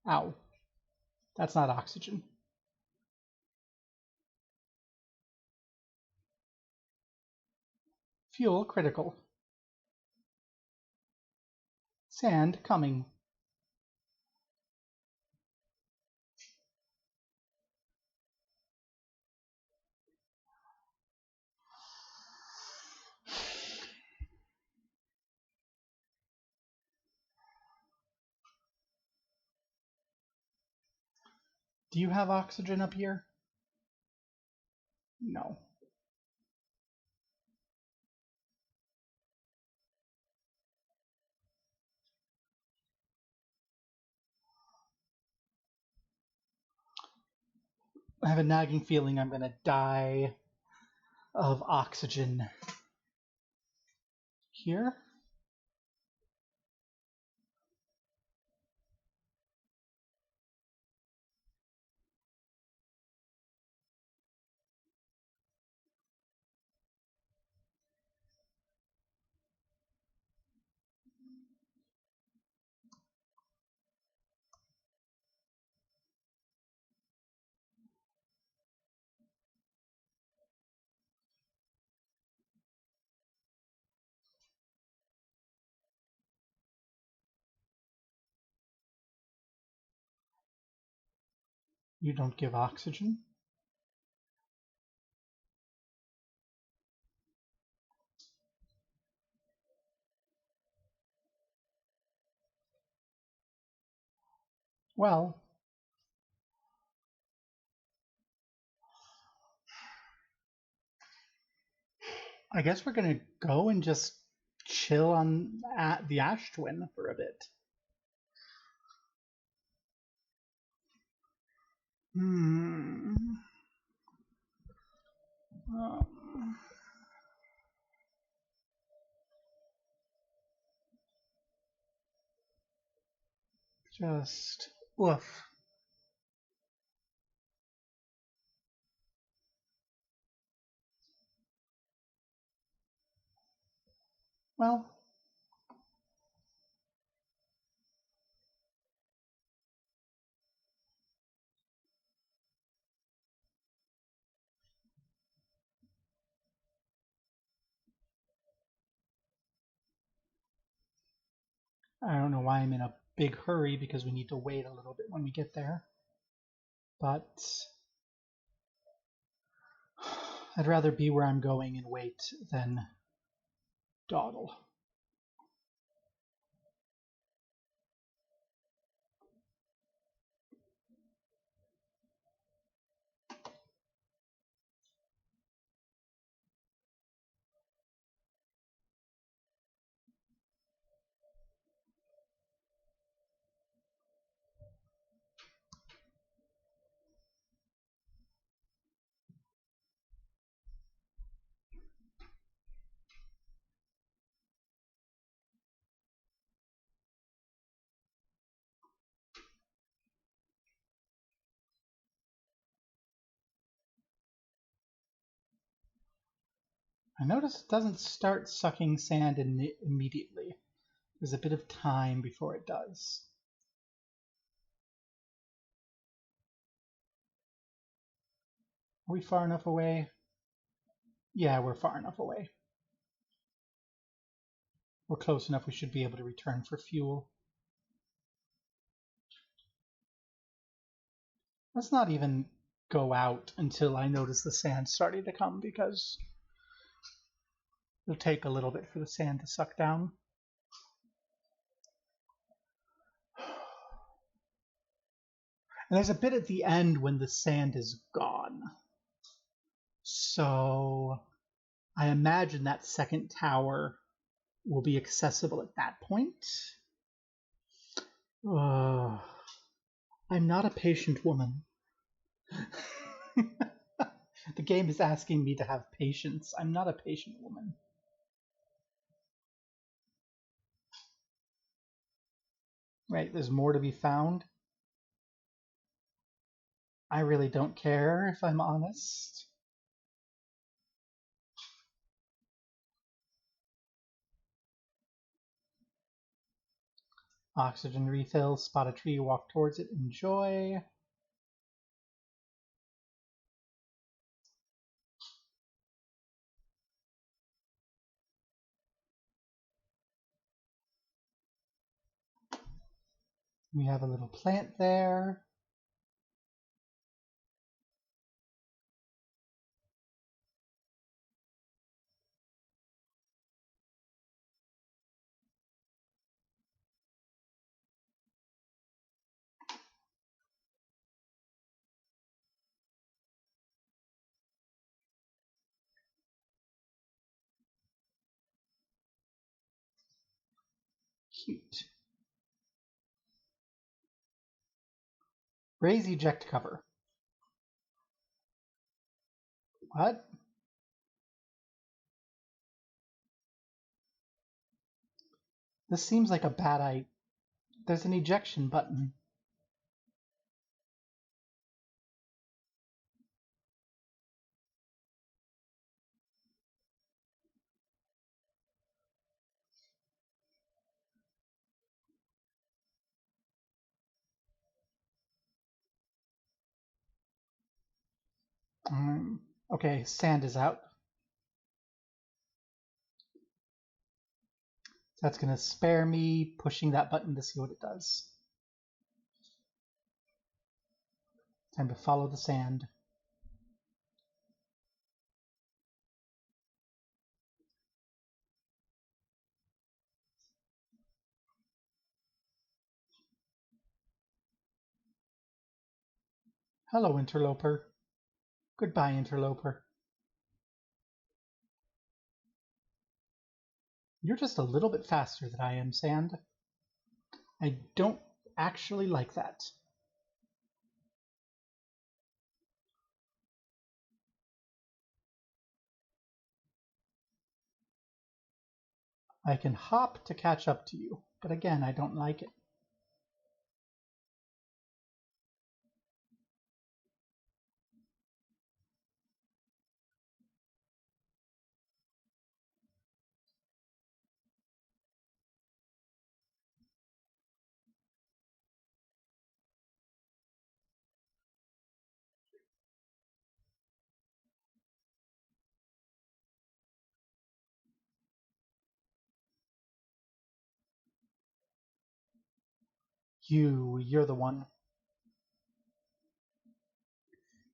Ow. That's not oxygen. Fuel critical. Sand coming. Do you have oxygen up here? No. I have a nagging feeling I'm gonna die of oxygen. Here? You don't give oxygen? Well, I guess we're gonna go and just chill on at the Ash Twin for a bit. Um, just woof. Well, I don't know why I'm in a big hurry because we need to wait a little bit when we get there. But I'd rather be where I'm going and wait than dawdle. I notice it doesn't start sucking sand immediately. There's a bit of time before it does. Are we far enough away? Yeah, we're far enough away. We're close enough we should be able to return for fuel. Let's not even go out until I notice the sand starting to come because it'll take a little bit for the sand to suck down. And there's a bit at the end when the sand is gone. So I imagine that second tower will be accessible at that point. I'm not a patient woman. The game is asking me to have patience. I'm not a patient woman. Right, there's more to be found. I really don't care, if I'm honest. Oxygen refill, spot a tree, walk towards it, enjoy. We have a little plant there. Cute. Raise eject cover. What? This seems like a bad idea. There's an ejection button. Okay, sand is out. That's going to spare me pushing that button to see what it does. Time to follow the sand. Hello, interloper. Goodbye, interloper. You're just a little bit faster than I am, Sand. I don't actually like that. I can hop to catch up to you, but again, I don't like it. You're the one.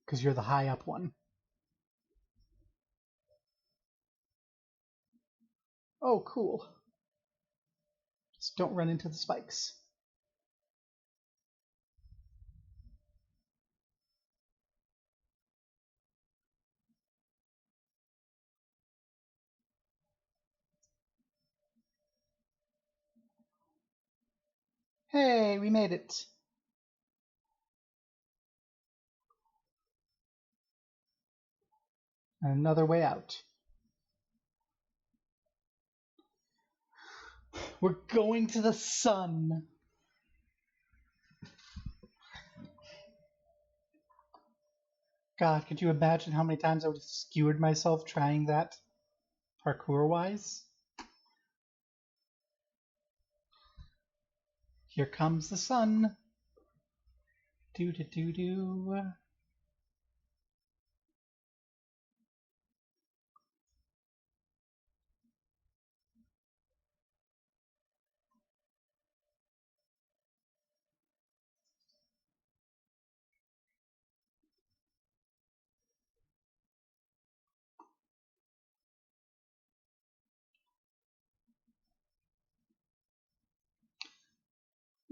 Because you're the high up one. Oh, cool. Just don't run into the spikes. Hey, we made it. Another way out. We're going to the sun. God, could you imagine how many times I would have skewered myself trying that parkour-wise? Here comes the sun. Do-do-do-do.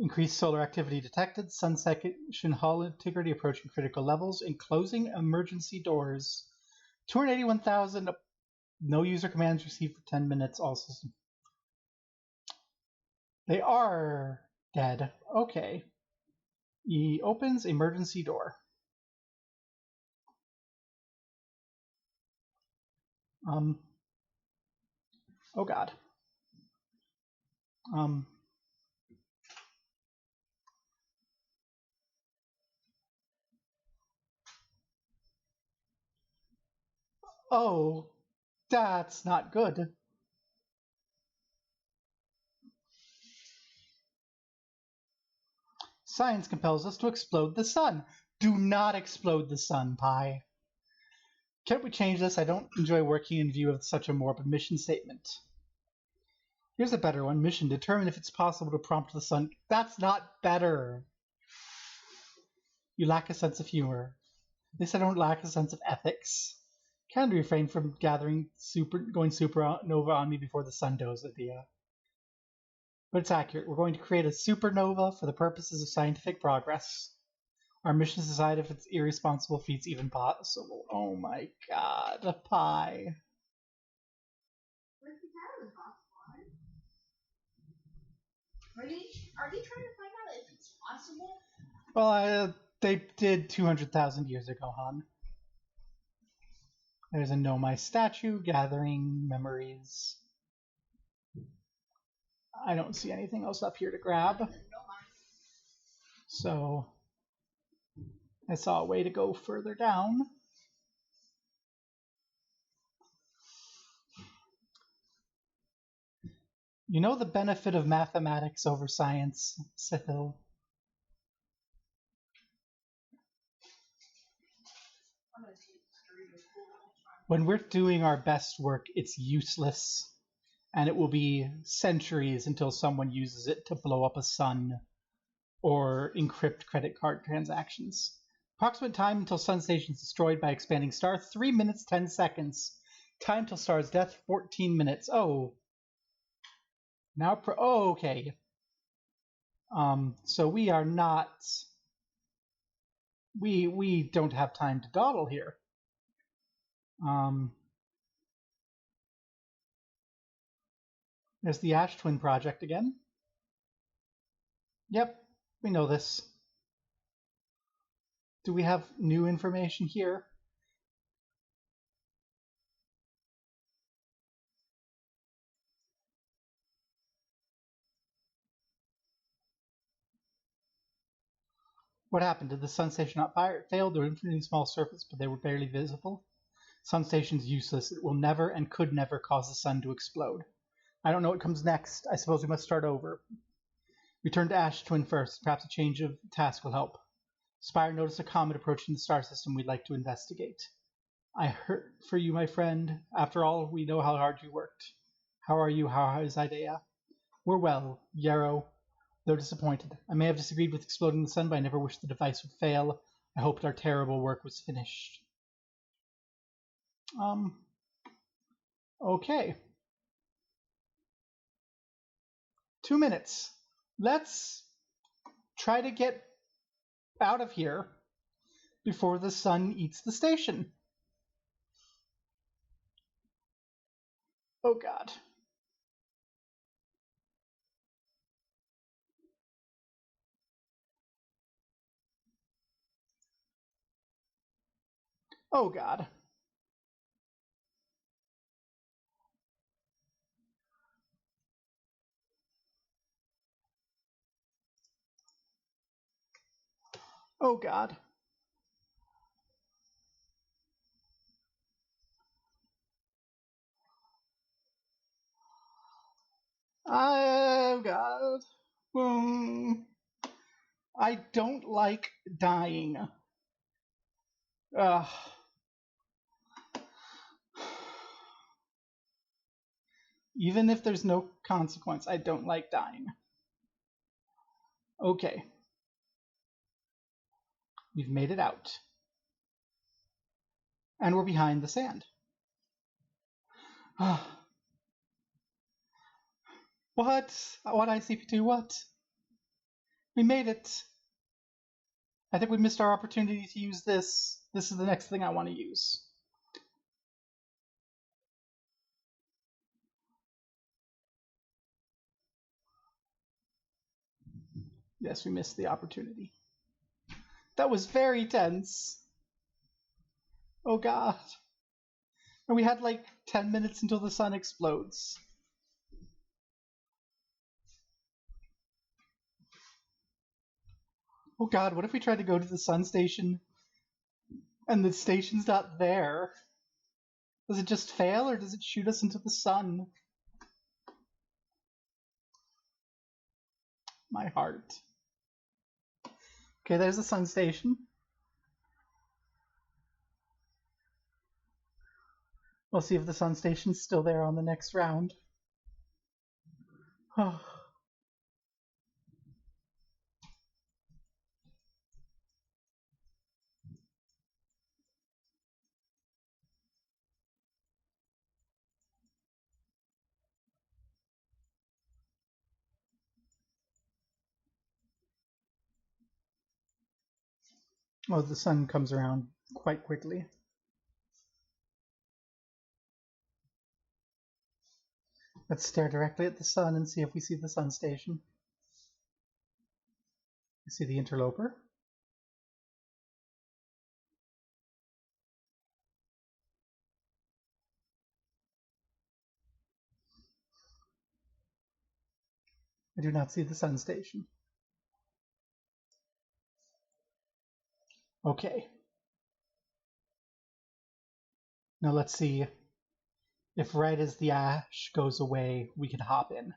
Increased solar activity detected. Sun section hull integrity approaching critical levels. Enclosing emergency doors. 281,000. No user commands received for 10 minutes. All system. They are Dead. Okay. He opens emergency door. Oh god. Oh, that's not good. Science compels us to explode the sun. Do not explode the sun, Pi. Can't we change this? I don't enjoy working in view of such a morbid mission statement. Here's a better one. Mission. Determine if it's possible to prompt the sun. That's not better. You lack a sense of humor. At least I don't lack a sense of ethics. Can't refrain from going supernova on me before the sun does idea. But it's accurate. We're going to create a supernova for the purposes of scientific progress. Our mission is to decide if it's irresponsible feats even possible. Oh my god, a Pi. Are they trying to find out if it's possible? Well, they did 200,000 years ago, Han. There's a Nomai statue gathering memories. I don't see anything else up here to grab. So I saw a way to go further down. You know the benefit of mathematics over science, Sithil? When we're doing our best work, it's useless. And it will be centuries until someone uses it to blow up a sun or encrypt credit card transactions. Approximate time until sun station is destroyed by expanding star, 3 minutes, 10 seconds. Time till star's death, 14 minutes. Oh. Now, okay. So we are not... We don't have time to dawdle here. There's the Ash Twin Project again. Yep, we know this. Do we have new information here? What happened? Did the sun station not fire? It failed. There were infinitely small surface, but they were barely visible. Sun station's useless. It will never and could never cause the sun to explode. I don't know what comes next. I suppose we must start over. Return to Ash Twin first. Perhaps a change of task will help. Spire noticed a comet approaching the star system we'd like to investigate. I hurt for you, my friend. After all, we know how hard you worked. How are you? How is Idea? We're well, Yarrow. Though disappointed. I may have disagreed with exploding the sun, but I never wished the device would fail. I hoped our terrible work was finished. Okay. 2 minutes. Let's try to get out of here before the sun eats the station. Oh god. Oh god. Oh god. Oh god. I don't like dying. Ugh. Even if there's no consequence, I don't like dying. Okay. We've made it out. And we're behind the sand. What? What ICP2? What? We made it. I think we missed our opportunity to use this. This is the next thing I want to use. Yes, we missed the opportunity. That was very tense. Oh god. And we had like 10 minutes until the sun explodes. Oh god, what if we tried to go to the sun station and the station's not there? Does it just fail or does it shoot us into the sun? My heart. Okay, there's the sun station. We'll see if the sun station's still there on the next round. Oh. Well, the sun comes around quite quickly. Let's stare directly at the sun and see if we see the sun station. We see the interloper. I do not see the sun station. Okay. Now let's see if right as the ash goes away, we can hop in.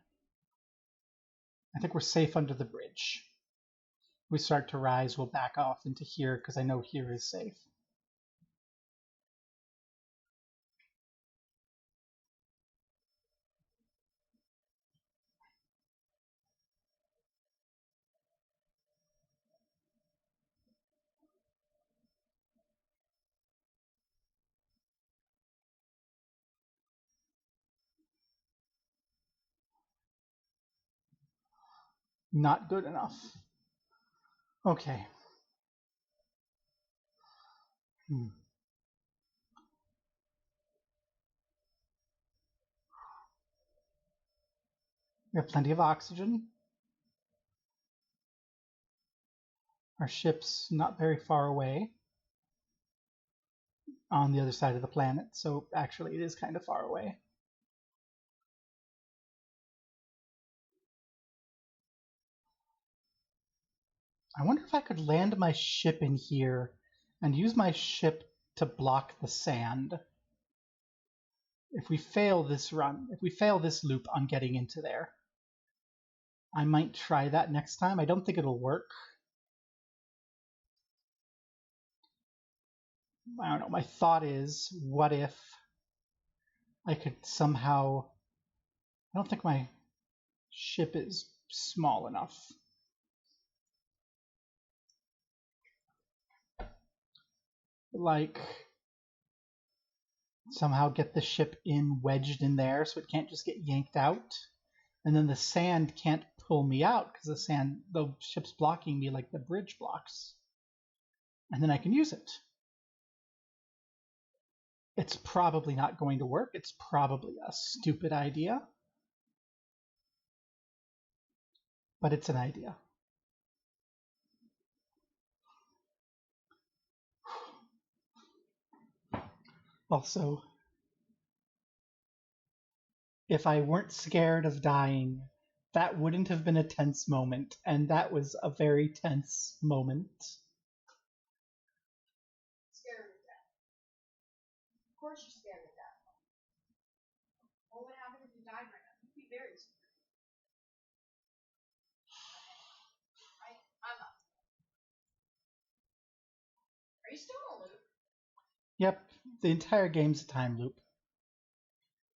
I think we're safe under the bridge. If we start to rise, we'll back off into here because I know here is safe. Not good enough. Okay. We have plenty of oxygen. Our ship's not very far away on the other side of the planet, so actually it is kind of far away. I wonder if I could land my ship in here and use my ship to block the sand. If we fail this run, if we fail this loop on getting into there, I might try that next time. I don't think it'll work. I don't know. My thought is, what if I could somehow... I don't think my ship is small enough. Like, somehow get the ship wedged in there so it can't just get yanked out. And then the sand can't pull me out because the ship's blocking me like the bridge blocks. And then I can use it. It's probably not going to work. It's probably a stupid idea. But it's an idea. Also, if I weren't scared of dying, that wouldn't have been a tense moment, and that was a very tense moment. Scared of death. Of course you're scared of death. What would happen if you died right now? You'd be very scared. Right? I'm not. Are you still in a loop? Yep, the entire game's a time loop,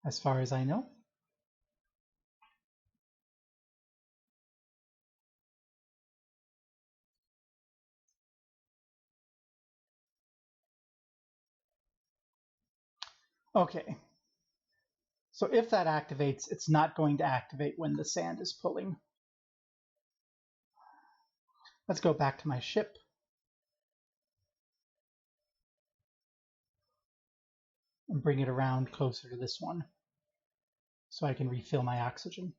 as far as I know. Okay. So if that activates, it's not going to activate when the sand is pulling. Let's go back to my ship. And bring it around closer to this one so I can refill my oxygen.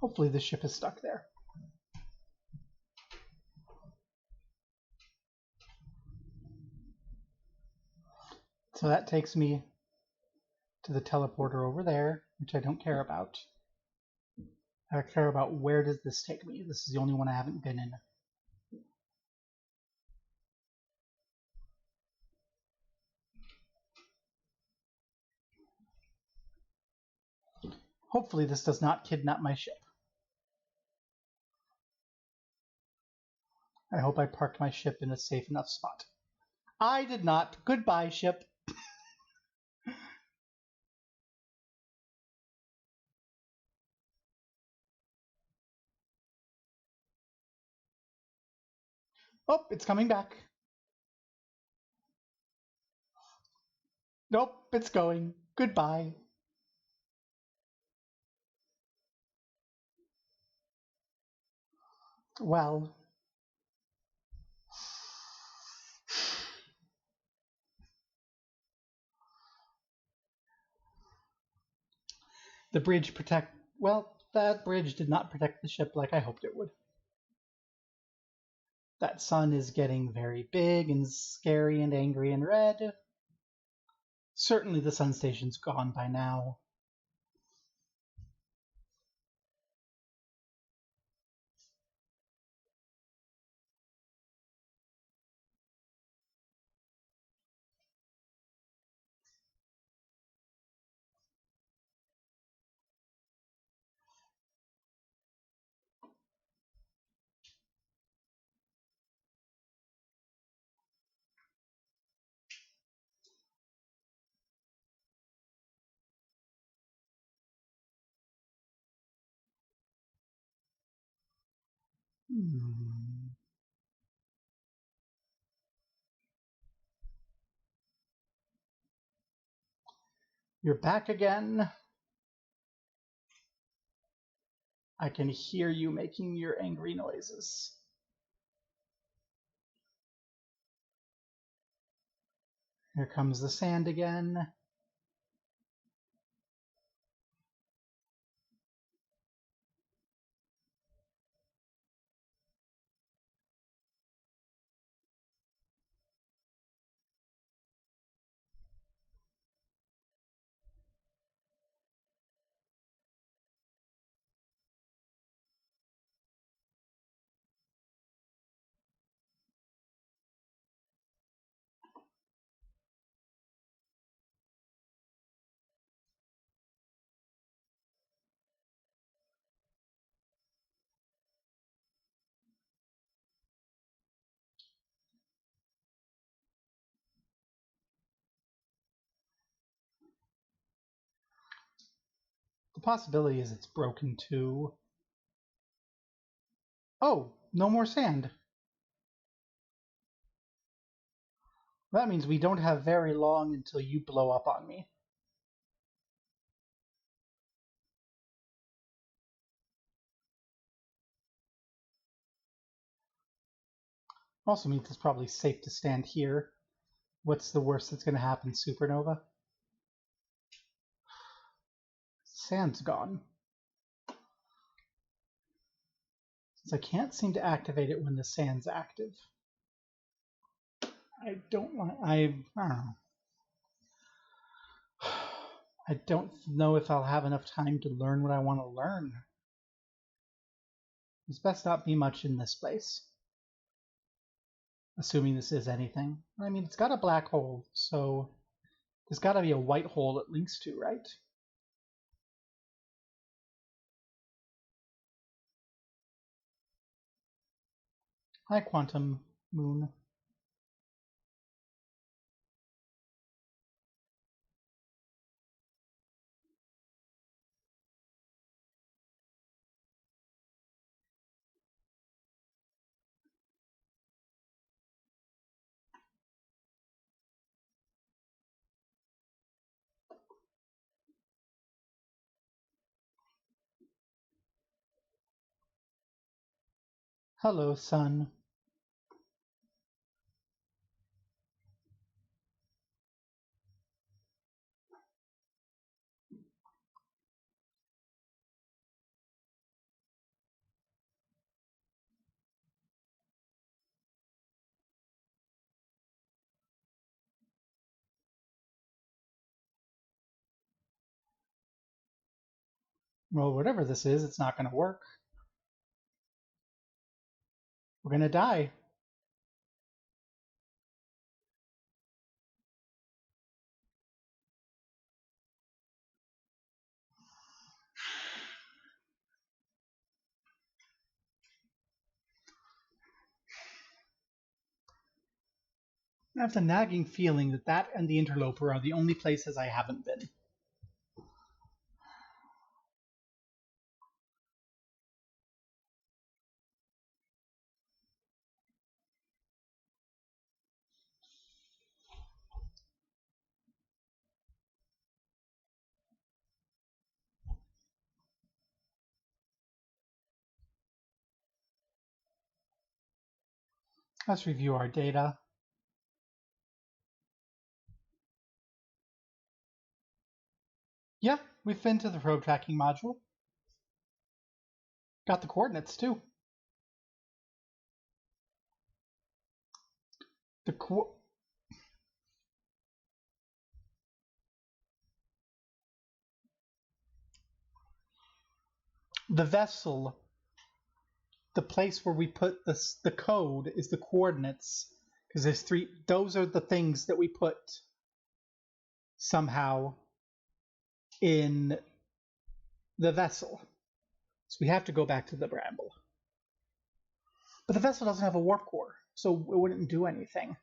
Hopefully the ship is stuck there. So that takes me to the teleporter over there, which I don't care about. I care about where does this take me. This is the only one I haven't been in. Hopefully this does not kidnap my ship. I hope I parked my ship in a safe enough spot. I did not. Goodbye, ship. Oh, it's coming back. Nope, it's going. Goodbye. Well. The bridge well, that bridge did not protect the ship like I hoped it would. That sun is getting very big and scary and angry and red. Certainly the sun station's gone by now. You're back again. I can hear you making your angry noises. Here comes the sand again. The possibility is it's broken too. Oh, no more sand. That means we don't have very long until you blow up on me. Also means it's probably safe to stand here. What's the worst that's going to happen, Supernova? Sand's gone. Since I can't seem to activate it when the sand's active. I don't know. I don't know if I'll have enough time to learn what I want to learn. There's best not be much in this place. Assuming this is anything. I mean, it's got a black hole, so there's got to be a white hole it links to, right? Hi, Quantum Moon. Hello, Sun. Well, whatever this is, it's not going to work. We're going to die. I have the nagging feeling that that and the interloper are the only places I haven't been. Let's review our data. Yeah, we've been to the probe tracking module. Got the coordinates too. The vessel, the place where we put the code is the coordinates, because there's three. Those are the things that we put somehow in the vessel. So we have to go back to the Bramble. But the vessel doesn't have a warp core, so it wouldn't do anything.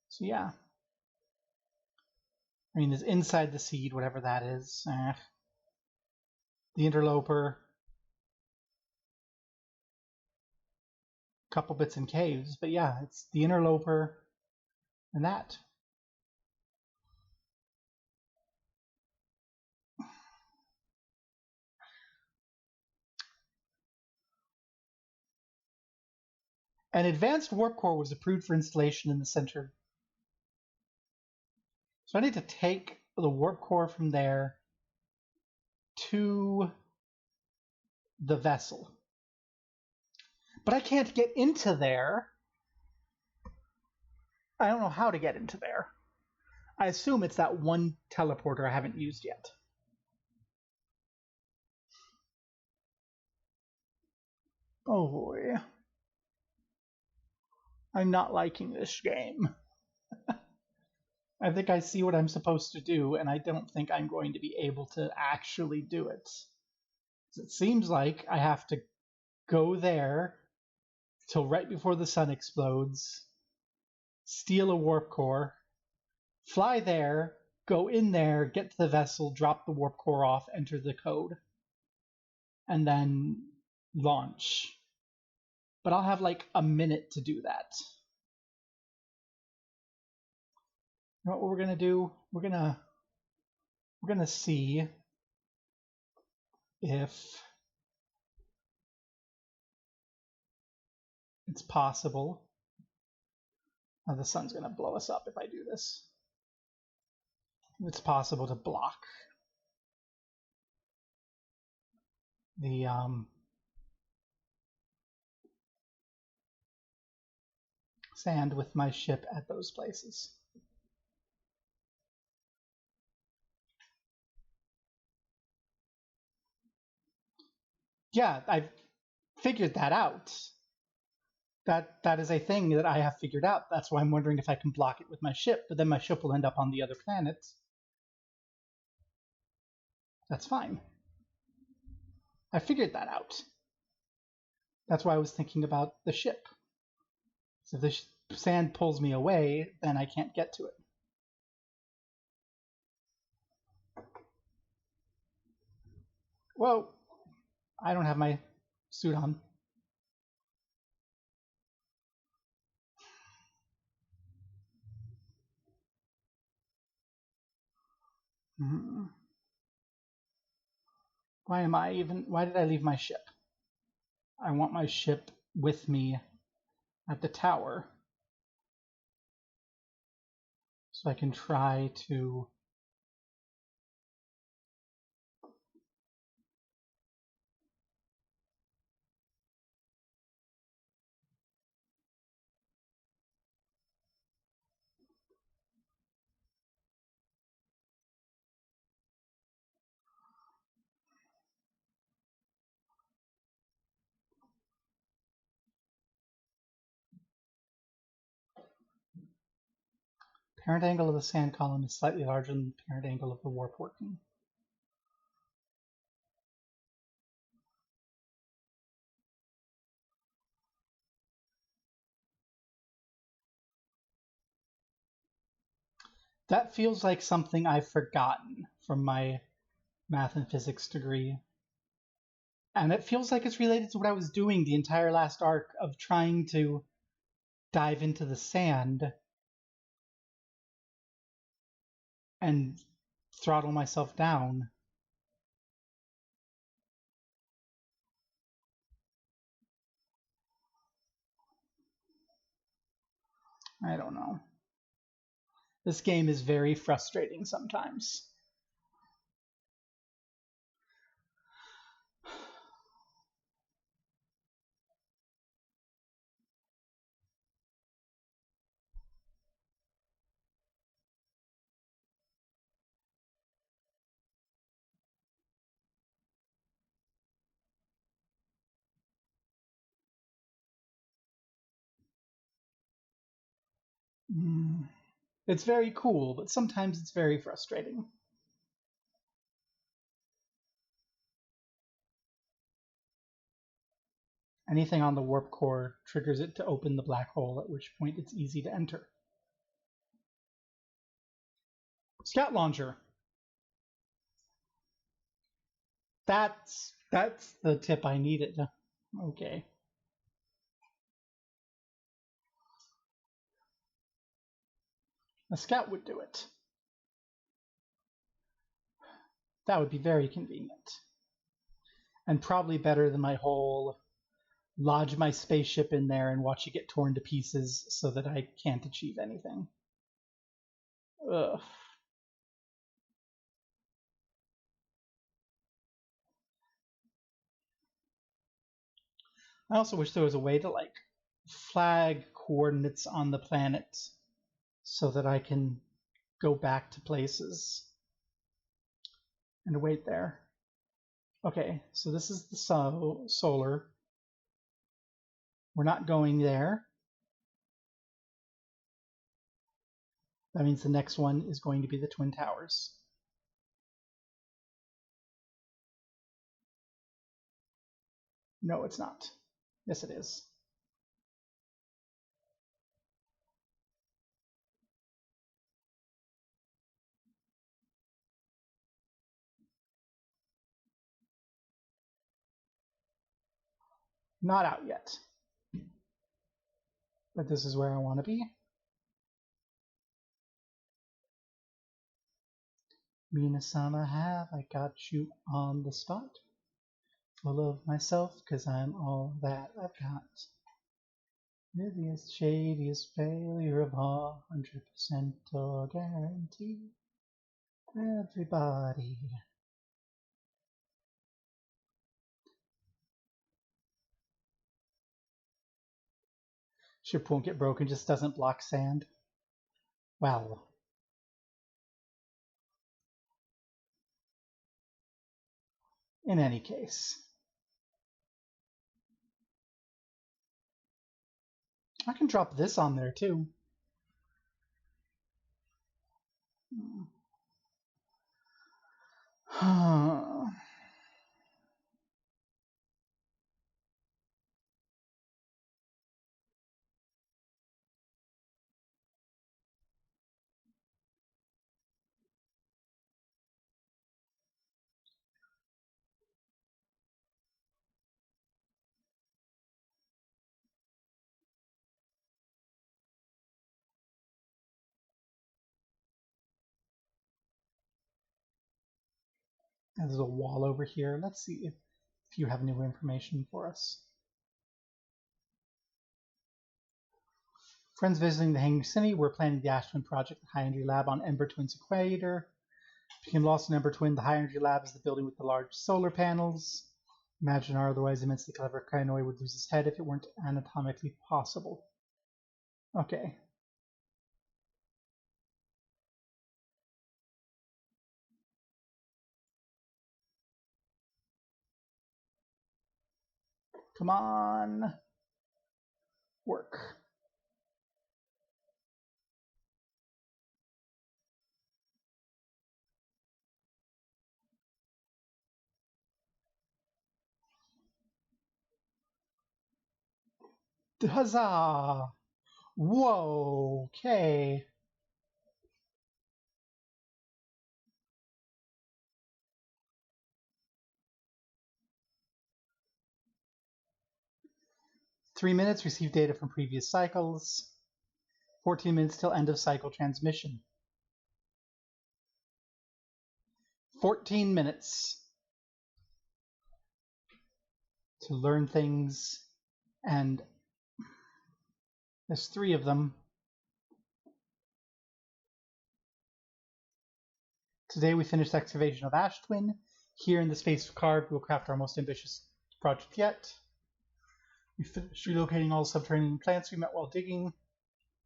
So yeah. I mean, it's inside the seed, whatever that is. The interloper. Couple bits in caves, but yeah, it's the interloper and that. An advanced warp core was approved for installation in the center. So I need to take the warp core from there to the vessel. But I can't get into there. I don't know how to get into there. I assume it's that one teleporter I haven't used yet. Oh boy. I'm not liking this game. I think I see what I'm supposed to do, and I don't think I'm going to be able to actually do it. It seems like I have to go there till right before the sun explodes, steal a warp core, fly there, go in there, get to the vessel, drop the warp core off, enter the code, and then launch. But I'll have like a minute to do that. You know what we're gonna do? We're gonna see if it's possible. Oh, the sun's gonna blow us up if I do this. If it's possible to block the sand with my ship at those places. Yeah, I've figured that out. That is a thing that I have figured out. That's why I'm wondering if I can block it with my ship, but then my ship will end up on the other planet. That's fine. I figured that out. That's why I was thinking about the ship. So if the sand pulls me away, then I can't get to it. Whoa, I don't have my suit on. Why did I leave my ship? I want my ship with me at the tower so I can try to Parent angle of the sand column is slightly larger than the parent angle of the warp working. That feels like something I've forgotten from my math and physics degree. And it feels like it's related to what I was doing the entire last arc of trying to dive into the sand and throttle myself down. I don't know. This game is very frustrating sometimes. It's very cool, but sometimes it's very frustrating. Anything on the warp core triggers it to open the black hole, at which point it's easy to enter. Scout launcher. That's the tip I needed. Okay. A scout would do it. That would be very convenient. And probably better than my whole lodge my spaceship in there and watch it get torn to pieces so that I can't achieve anything. Ugh. I also wish there was a way to like flag coordinates on the planet so that I can go back to places and wait there. Okay, so this is the solar. We're not going there. That means the next one is going to be the Twin Towers. No, it's not. Yes, it is. Not out yet. But this is where I want to be. Minasama, have I got you on the spot? Full of myself, 'cause I'm all that I've got. Busiest, shadiest failure of all, 100% or guarantee. Everybody. Ship won't get broken, just doesn't block sand. Well. In any case. I can drop this on there too. There's a wall over here. Let's see if you have new information for us. Friends visiting the Hanging City were planning the Ash Twin project, the High Energy Lab on Ember Twin's equator. Became lost in Ember Twin. The High Energy Lab is the building with the large solar panels. Imagine our otherwise immensely clever Kainoi would lose his head if it weren't anatomically possible. Okay. Come on. Work. Huzzah! Whoa, okay. Three minutes, receive data from previous cycles. 14 minutes till end of cycle transmission. 14 minutes to learn things, and there's 3 of them. Today we finished excavation of Ash Twin. Here in the space carved, we'll craft our most ambitious project yet. We finished relocating all the subterranean plants we met while digging.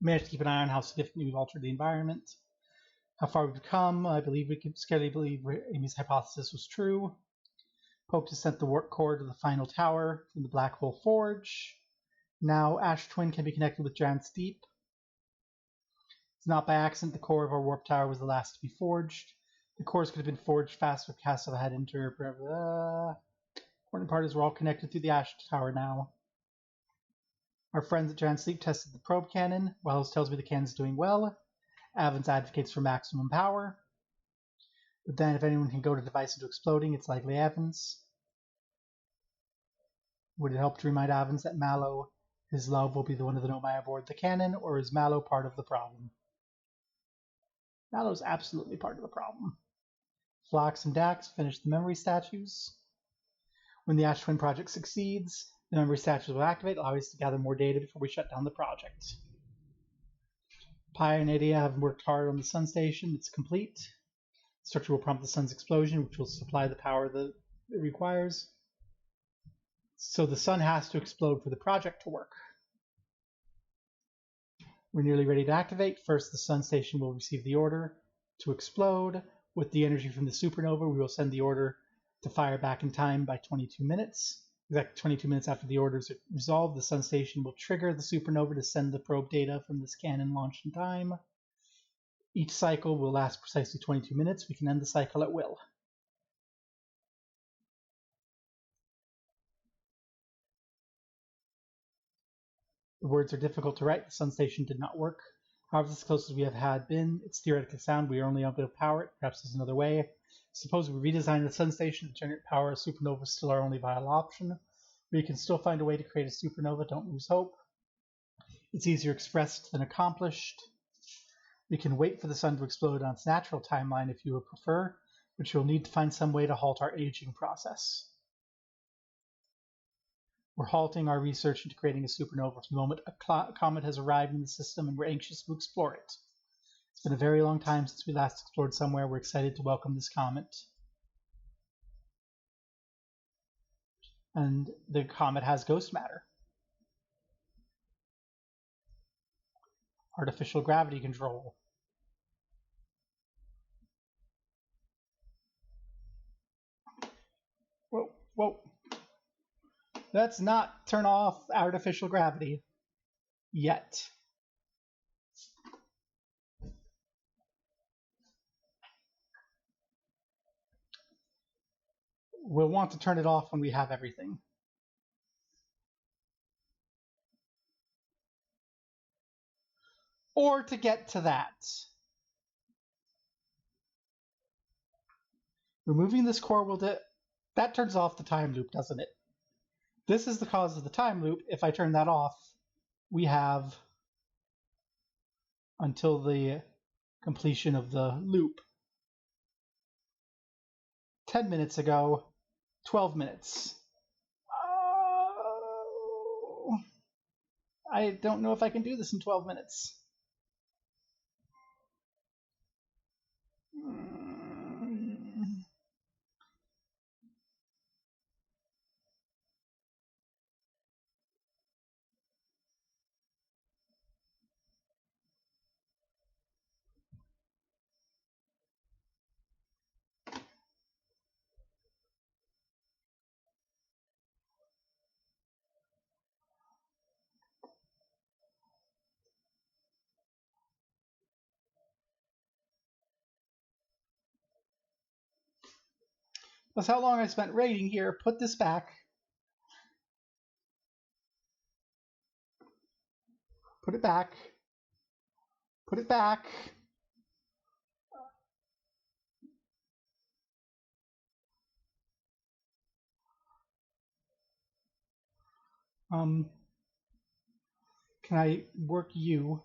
Managed to keep an eye on how significantly we've altered the environment. How far we've come, I believe we can scarcely believe Amy's hypothesis was true. Pope has sent the warp core to the final tower from the Black Hole Forge. Now Ash Twin can be connected with Giant's Deep. It's not by accident the core of our warp tower was the last to be forged. The cores could have been forged faster if Castle had entered. Important part is we're all connected through the Ash Tower now. Our friends at Giant Sleep tested the probe cannon. Wells tells me the cannon's doing well. Avens advocates for maximum power. But then if anyone can go to device into exploding, it's likely Avens. Would it help to remind Avens that Mallow, his love, will be the one of the Nomai aboard the cannon, or is Mallow part of the problem? Mallow's absolutely part of the problem. Phlox and Dax finish the memory statues. When the Ash Twin project succeeds, the memory statues will activate, allowing us to gather more data before we shut down the project. Pi and Idia have worked hard on the sun station. It's complete. The structure will prompt the sun's explosion, which will supply the power that it requires. So the sun has to explode for the project to work. We're nearly ready to activate. First, the sun station will receive the order to explode. With the energy from the supernova, we will send the order to fire back in time by 22 minutes. Exactly 22 minutes after the orders are resolved, the sun station will trigger the supernova to send the probe data from this cannon launched in time. Each cycle will last precisely 22 minutes. We can end the cycle at will. The words are difficult to write. The sun station did not work. However, this is as close as we have had been. It's theoretically sound. We are only able to power it. Perhaps there's another way. Suppose we redesign the sun station to generate power. A supernova is still our only viable option. We can still find a way to create a supernova. Don't lose hope. It's easier expressed than accomplished. We can wait for the sun to explode on its natural timeline if you would prefer, but you'll need to find some way to halt our aging process. We're halting our research into creating a supernova from the moment a comet has arrived in the system, and we're anxious to explore it. It's been a very long time since we last explored somewhere. We're excited to welcome this comet. And the comet has ghost matter. Artificial gravity control. Whoa, whoa. Let's not turn off artificial gravity yet. We'll want to turn it off when we have everything. Or to get to that. Removing this core will that turns off the time loop, doesn't it? This is the cause of the time loop. If I turn that off, we have until the completion of the loop. 10 minutes ago, 12 minutes. Oh, I don't know if I can do this in 12 minutes. That's how long I spent raiding here. Put this back. Put it back. Put it back. Can I work you?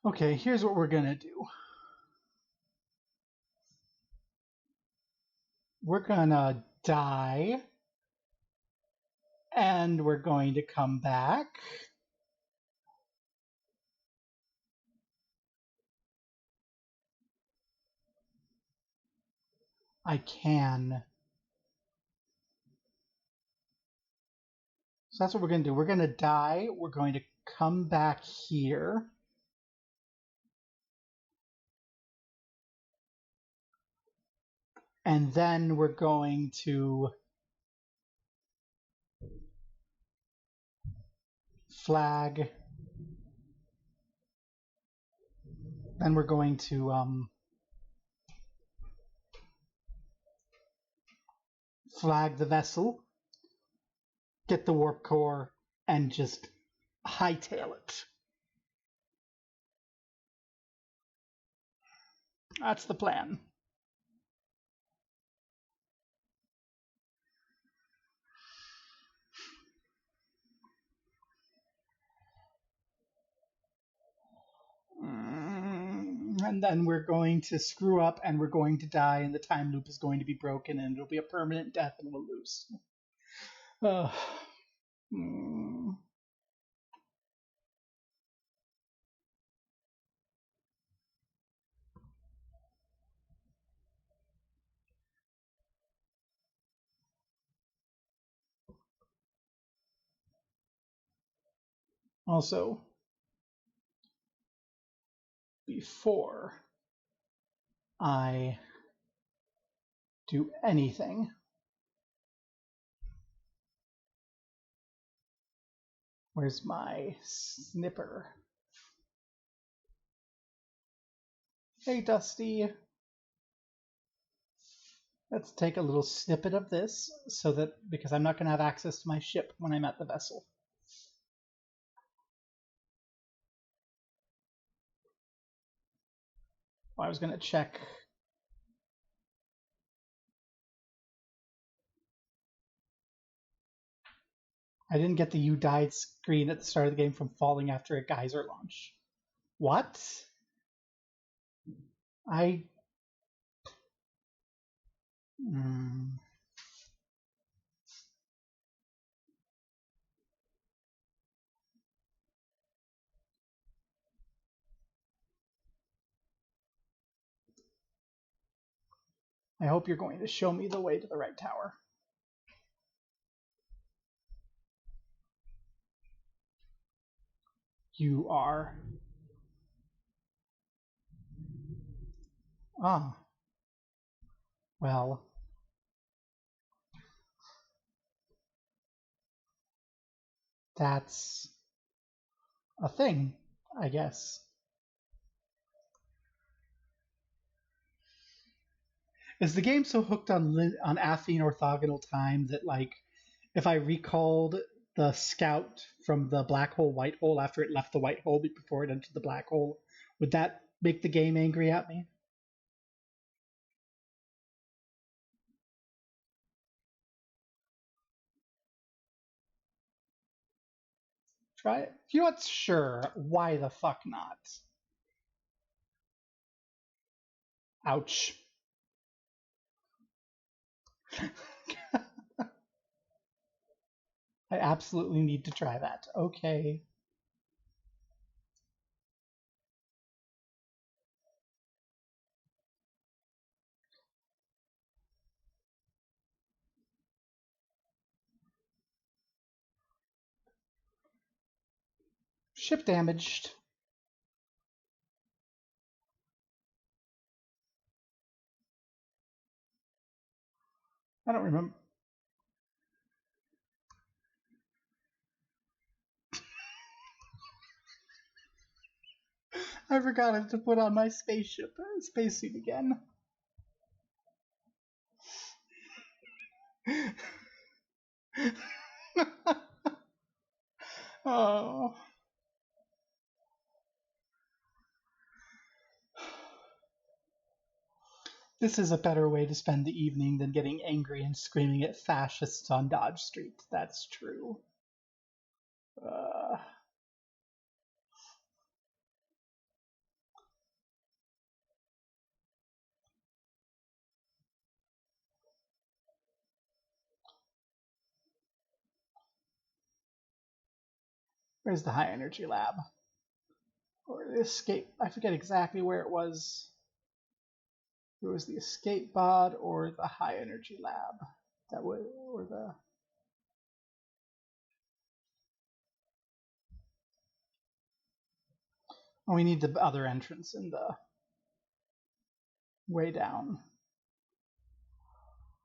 Okay, here's what we're gonna do. We're gonna die, and we're going to come back. I can. So that's what we're gonna do. We're gonna die. We're going to come back here. And then we're going to flag. Then we're going to flag the vessel, get the warp core, and just hightail it. That's the plan. And then we're going to screw up and we're going to die and the time loop is going to be broken and it'll be a permanent death and we'll lose. Also, before I do anything, where's my snipper? Hey, Dusty. Let's take a little snippet of this so that, because I'm not going to have access to my ship when I'm at the vessel. I was going to check. I didn't get the "you died" screen at the start of the game from falling after a geyser launch. What? I hope you're going to show me the way to the right tower. You are. Ah. Well. That's a thing, I guess. Is the game so hooked on affine orthogonal time that, like, if I recalled the scout from the black hole white hole after it left the white hole before it entered the black hole, would that make the game angry at me? Try it. You know what? Sure. Why the fuck not? Ouch. I absolutely need to try that. Okay. Ship damaged. I don't remember. I forgot to put on my spacesuit again. Oh. This is a better way to spend the evening than getting angry and screaming at fascists on Dodge Street. That's true. Where's the high energy lab? Or the escape? I forget exactly where it was. It was the escape pod or the high energy lab. That would, or the. Oh, we need the other entrance in the way down,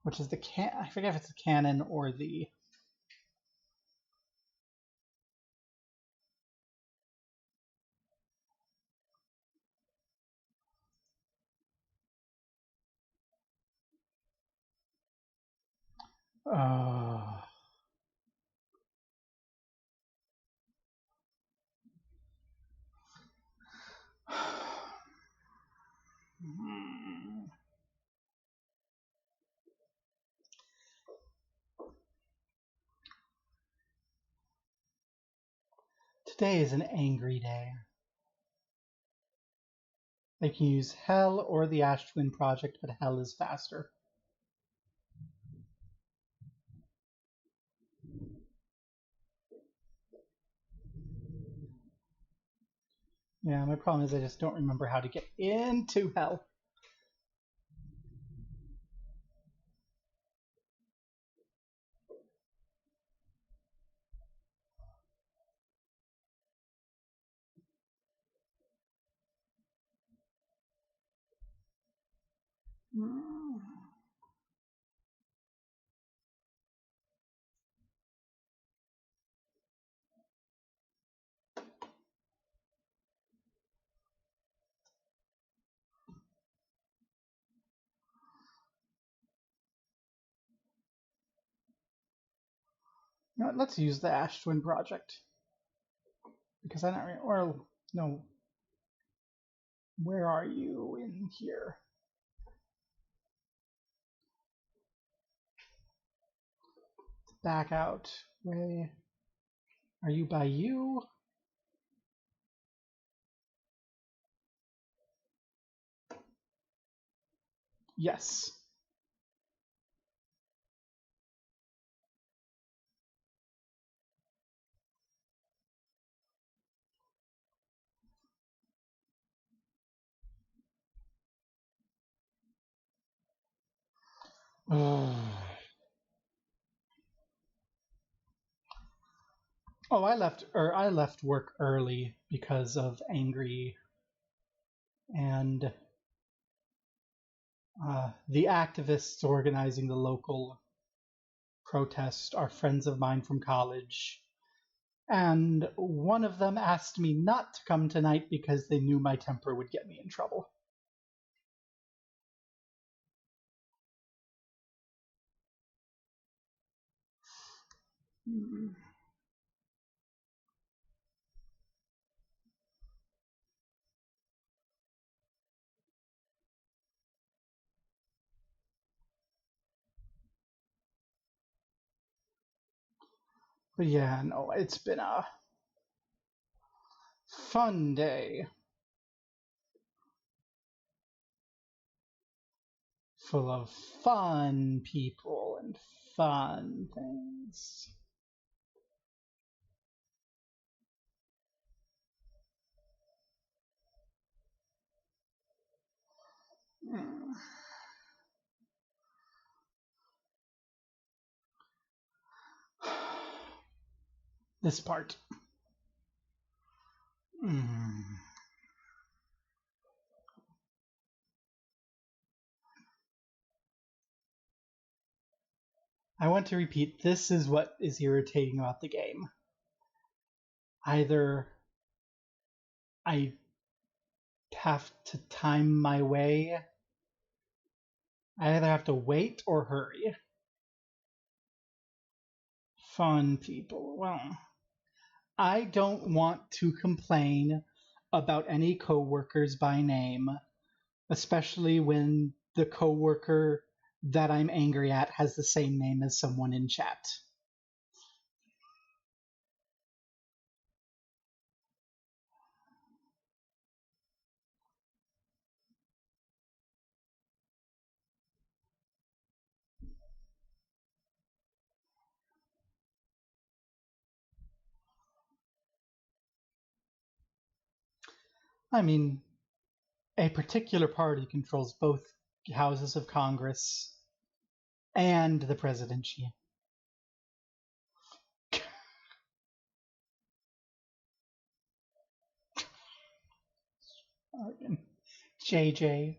which is the I forget if it's the cannon or the. Uh, Today is an angry day. I can use Hell or the Ash Twin Project, but Hell is faster. Yeah, my problem is I just don't remember how to get into Hell. You know what, let's use the Ash Twin Project. Because I don't or no. Where are you in here? Back out. Way. Are you by you? Yes. Oh, I left work early because of angry and the activists organizing the local protest are friends of mine from college. And one of them asked me not to come tonight because they knew my temper would get me in trouble. But yeah, no, it's been a fun day. Full of fun people and fun things. This part. Mm. I want to repeat, this is what is irritating about the game. Either I have to time my way, I either have to wait or hurry. Fun people. Well, I don't want to complain about any coworkers by name, especially when the coworker that I'm angry at has the same name as someone in chat. I mean, a particular party controls both houses of Congress and the presidency. JJ.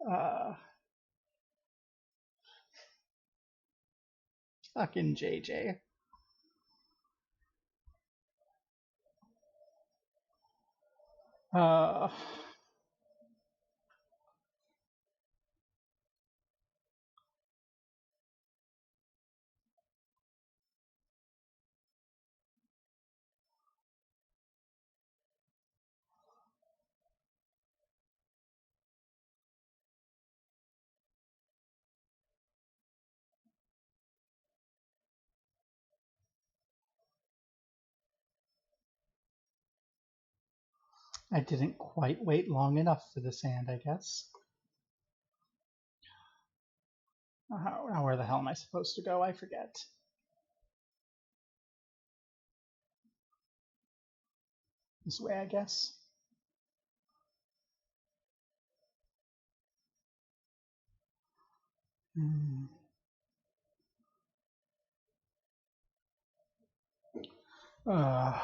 Uh, fucking JJ. Uh, I didn't quite wait long enough for the sand, I guess. Where the hell am I supposed to go? I forget. This way, I guess. Hmm. Uh,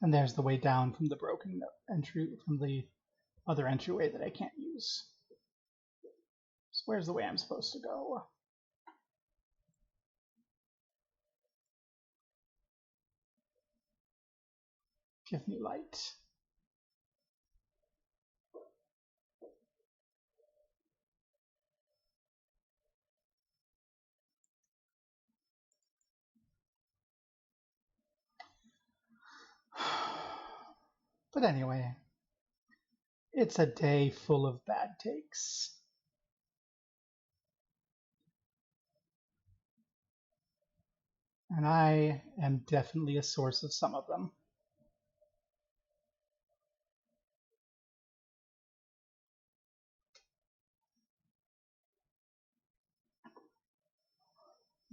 and there's the way down from the broken entry, from the other entryway that I can't use. So where's the way I'm supposed to go? Give me light. But anyway, it's a day full of bad takes. And I am definitely a source of some of them.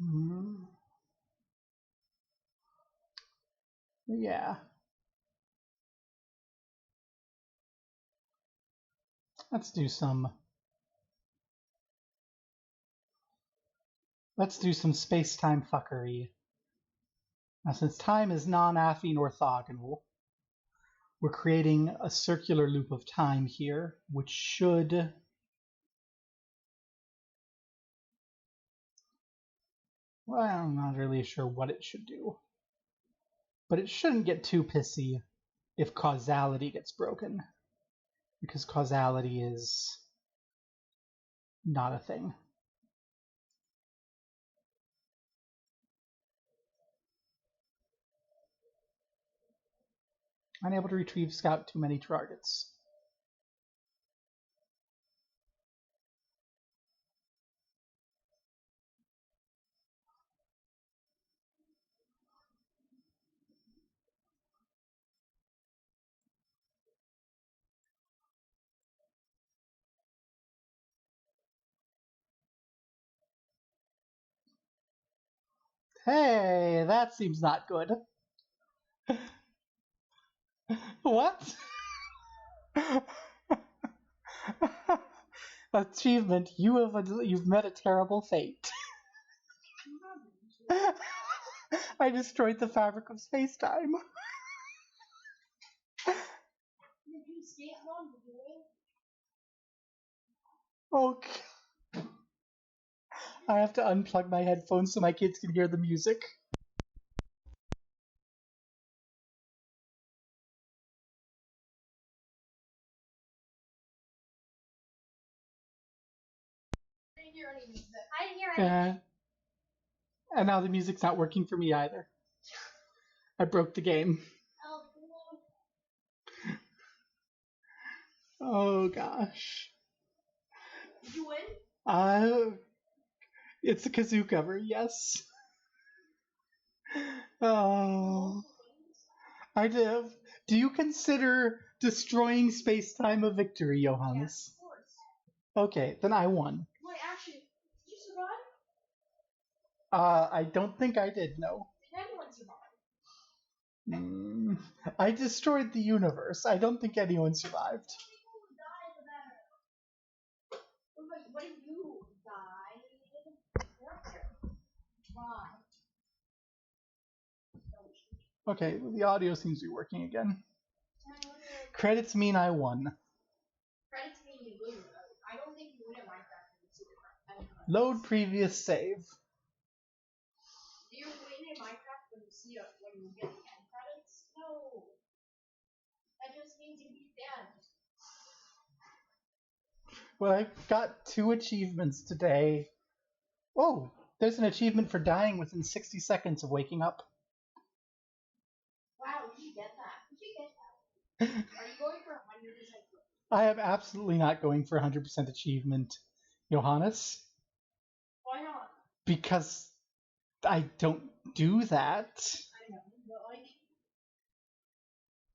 Mm. Yeah. Let's do some space-time fuckery. Now, since time is non-affine orthogonal, we're creating a circular loop of time here, which should... Well, I'm not really sure what it should do. But it shouldn't get too pissy if causality gets broken, because causality is not a thing. Unable to retrieve scout too many targets. Hey, that seems not good. What? Achievement, you've met a terrible fate. I destroyed the fabric of space-time. Did you stay home doing? Oh, I have to unplug my headphones so my kids can hear the music. I didn't hear any music. I didn't hear any. And now the music's not working for me either. I broke the game. Oh gosh. Did you win? It's a kazoo cover, yes. Oh, I do. Do you consider destroying space-time a victory, Johannes? Yes, of course. Okay, then I won. Wait, actually, did you survive? I don't think I did, no. Did anyone survive? I destroyed the universe. I don't think anyone survived. People who died the better. What if you died? Why? Okay, the audio seems to be working again. Credits mean I won. Credits mean you lose. I don't think you win at Minecraft when you see the credits. Load previous save. Do you win in Minecraft when you see when you get the end credits? No. That just means you beat the end. Well, I got 2 achievements today. Oh, there's an achievement for dying within 60 seconds of waking up. Wow, did you get that? Did you get that? Are you going for 100%? I am absolutely not going for 100% achievement, Johannes. Why not? Because I don't do that. I know, but like,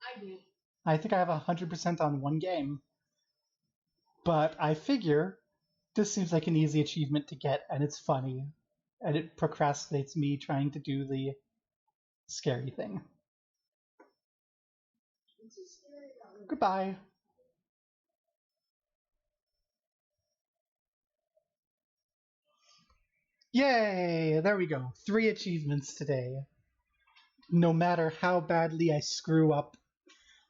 I do. I think I have 100% on one game. But I figure this seems like an easy achievement to get, and it's funny. And it procrastinates me trying to do the scary thing. Goodbye. Yay! There we go. 3 achievements today. No matter how badly I screw up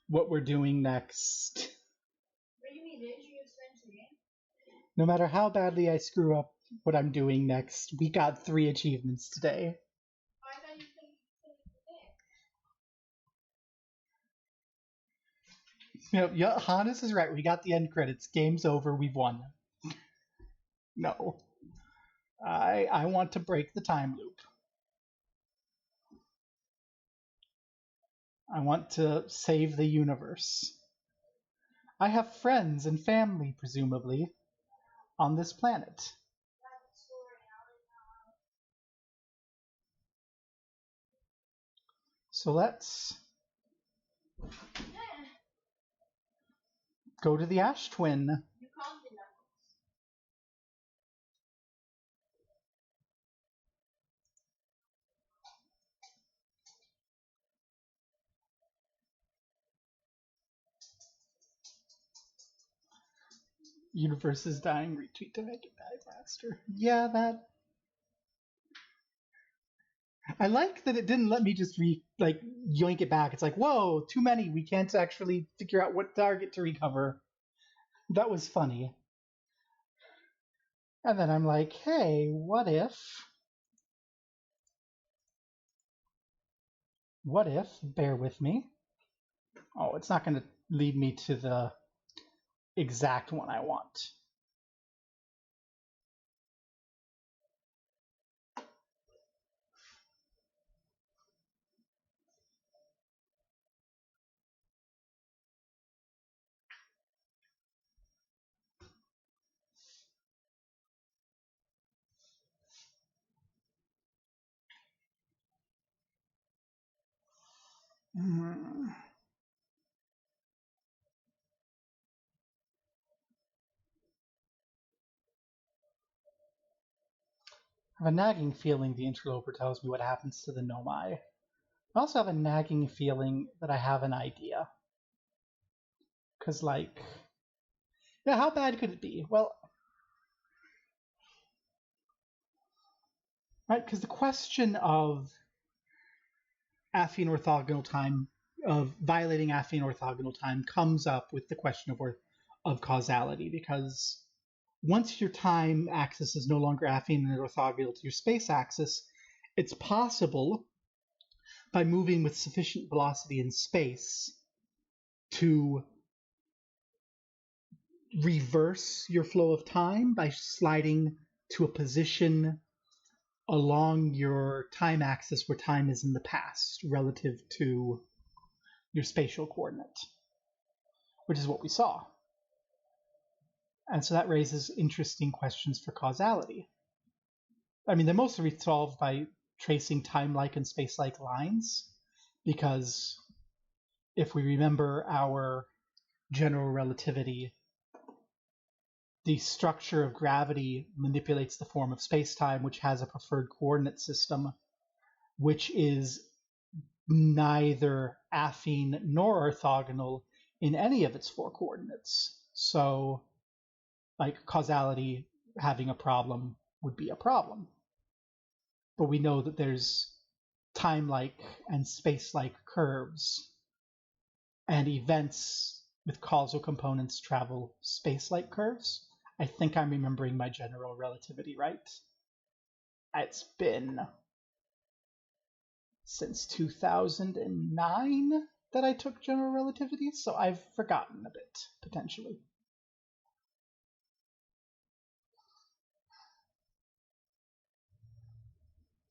what we're doing next. What do you mean? Didn't you just finish the game? No matter how badly I screw up what I'm doing next, we got 3 achievements today. I thought you finished the game. Yeah, Hannes is right. We got the end credits. Game's over. We've won. No. I want to break the time loop. I want to save the universe. I have friends and family, presumably, on this planet. So let's go to the Ash Twin. You calmed enough. Universe is dying. Retweet to make it die faster. Yeah, that. I like that it didn't let me just yoink it back. It's like, whoa, too many. We can't actually figure out what target to recover. That was funny. And then I'm like, hey, what if, bear with me. Oh, it's not going to lead me to the exact one I want. I have a nagging feeling the interloper tells me what happens to the Nomai. I also have a nagging feeling that I have an idea. Because, like, yeah, how bad could it be? Well, right, because the question of Affine orthogonal time, of violating Affine orthogonal time, comes up with the question of causality, because once your time axis is no longer affine and orthogonal to your space axis, it's possible, by moving with sufficient velocity in space, to reverse your flow of time by sliding to a position along your time axis where time is in the past relative to your spatial coordinate, which is what we saw. And so that raises interesting questions for causality. I mean, they're mostly resolved by tracing time-like and space-like lines, because if we remember our general relativity, the structure of gravity manipulates the form of space-time, which has a preferred coordinate system, which is neither affine nor orthogonal in any of its four coordinates. So, like, causality having a problem would be a problem. But we know that there's time-like and space-like curves, and events with causal components travel space-like curves. I think I'm remembering my general relativity right. It's been since 2009 that I took general relativity, so I've forgotten a bit, potentially.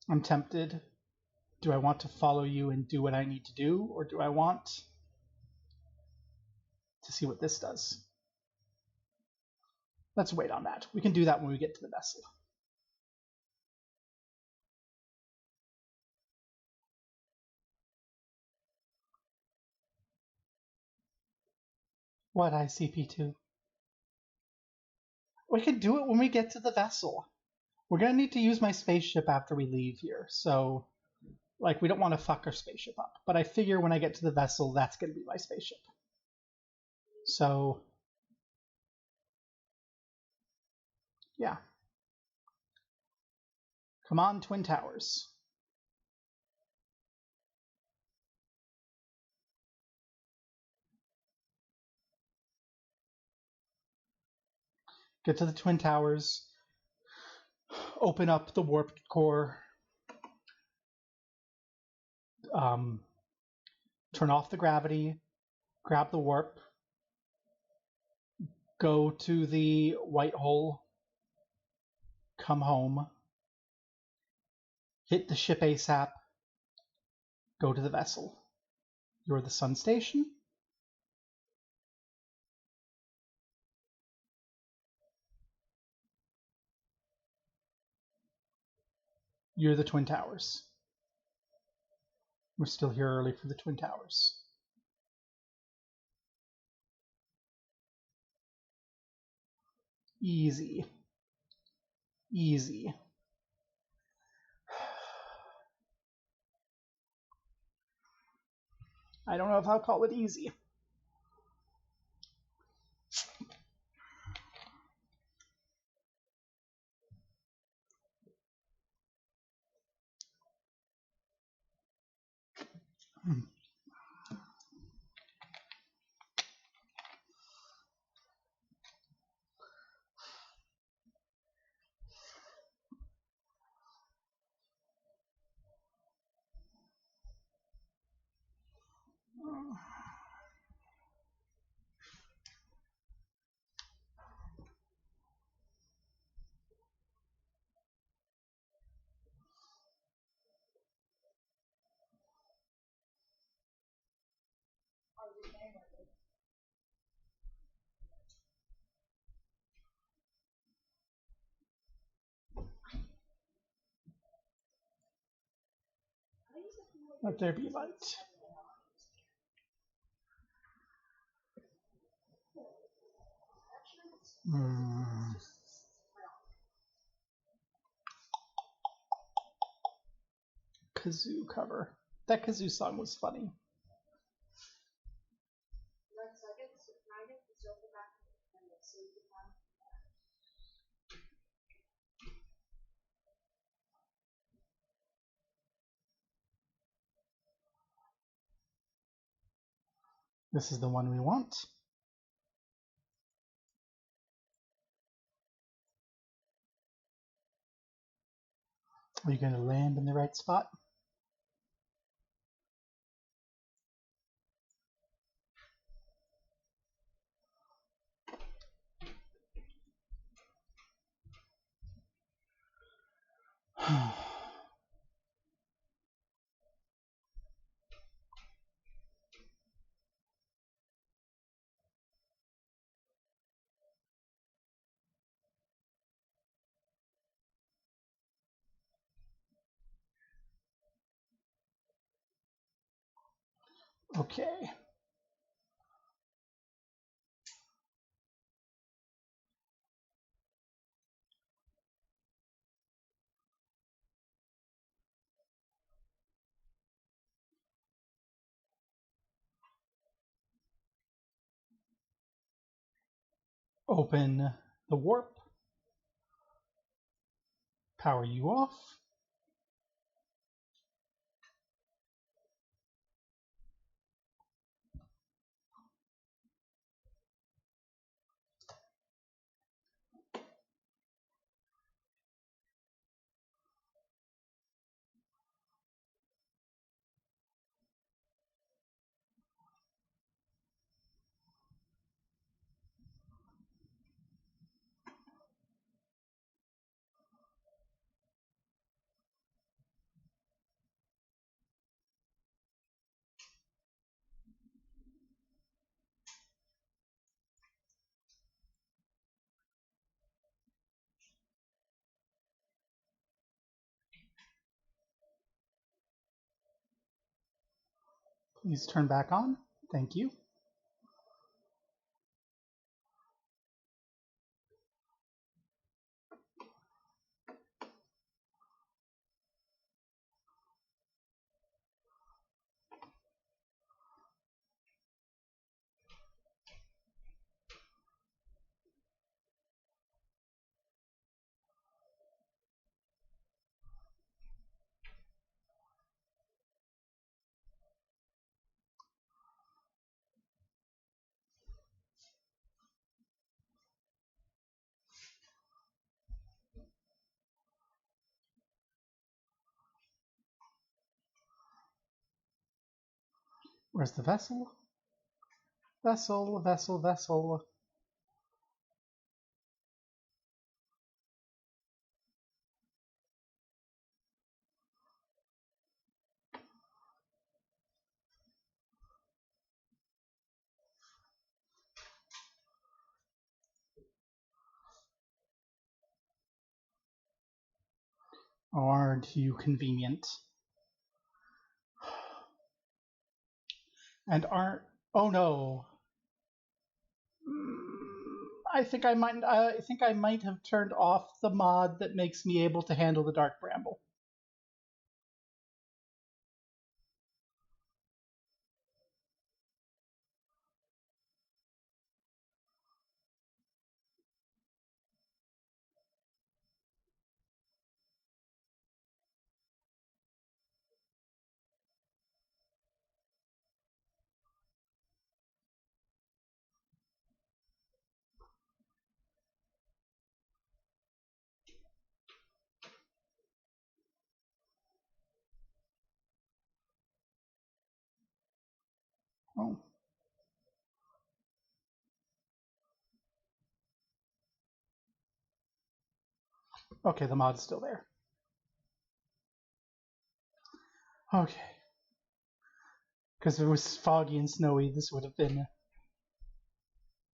I'm tempted. Do I want to follow you and do what I need to do, or do I want to see what this does? Let's wait on that. We can do that when we get to the vessel. What, ICP2? We can do it when we get to the vessel. We're going to need to use my spaceship after we leave here, so, like, we don't want to fuck our spaceship up. But I figure when I get to the vessel, that's going to be my spaceship. So, yeah. Come on, Twin Towers. Get to the Twin Towers. Open up the warp core. Turn off the gravity. Grab the warp. Go to the white hole. Come home. Hit the ship ASAP. Go to the vessel. You're the Sun Station. You're the Twin Towers. We're still here early for the Twin Towers. Easy. Easy. I don't know if I'll call it easy. Let there be light. Kazoo cover. That Kazoo song was funny. This is the one we want. Are you going to land in the right spot? Okay. Open the warp. Power you off. Please turn back on. Thank you. Where's the vessel? Vessel, vessel, vessel. Aren't you convenient? And aren't... Oh no. I think I might have turned off the mod that makes me able to handle the Dark Bramble. Oh. Okay, the mod's still there. Okay. Because if it was foggy and snowy, this would have been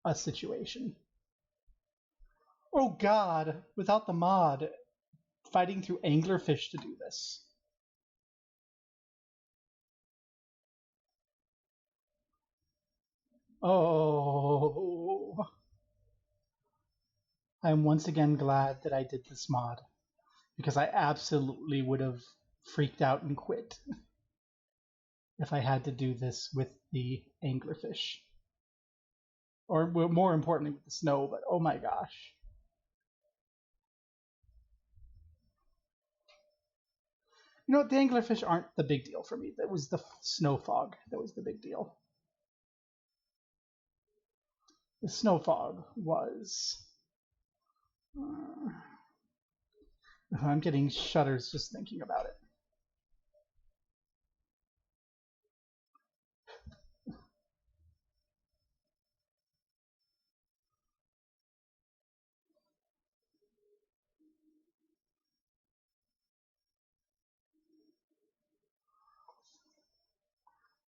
a situation. Oh god, without the mod, fighting through anglerfish to do this. Oh. I'm once again glad that I did this mod, because I absolutely would have freaked out and quit if I had to do this with the anglerfish. Or more importantly, with the snow, but oh my gosh. You know what, the anglerfish aren't the big deal for me. That was the snow fog that was the big deal. the snow fog was. I'm getting shudders just thinking about it.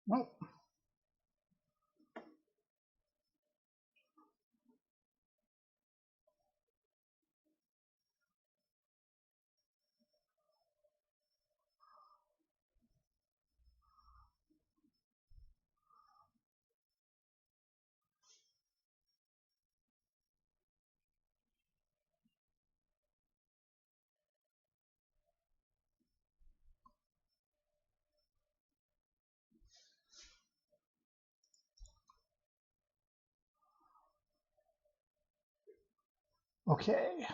Well, okay.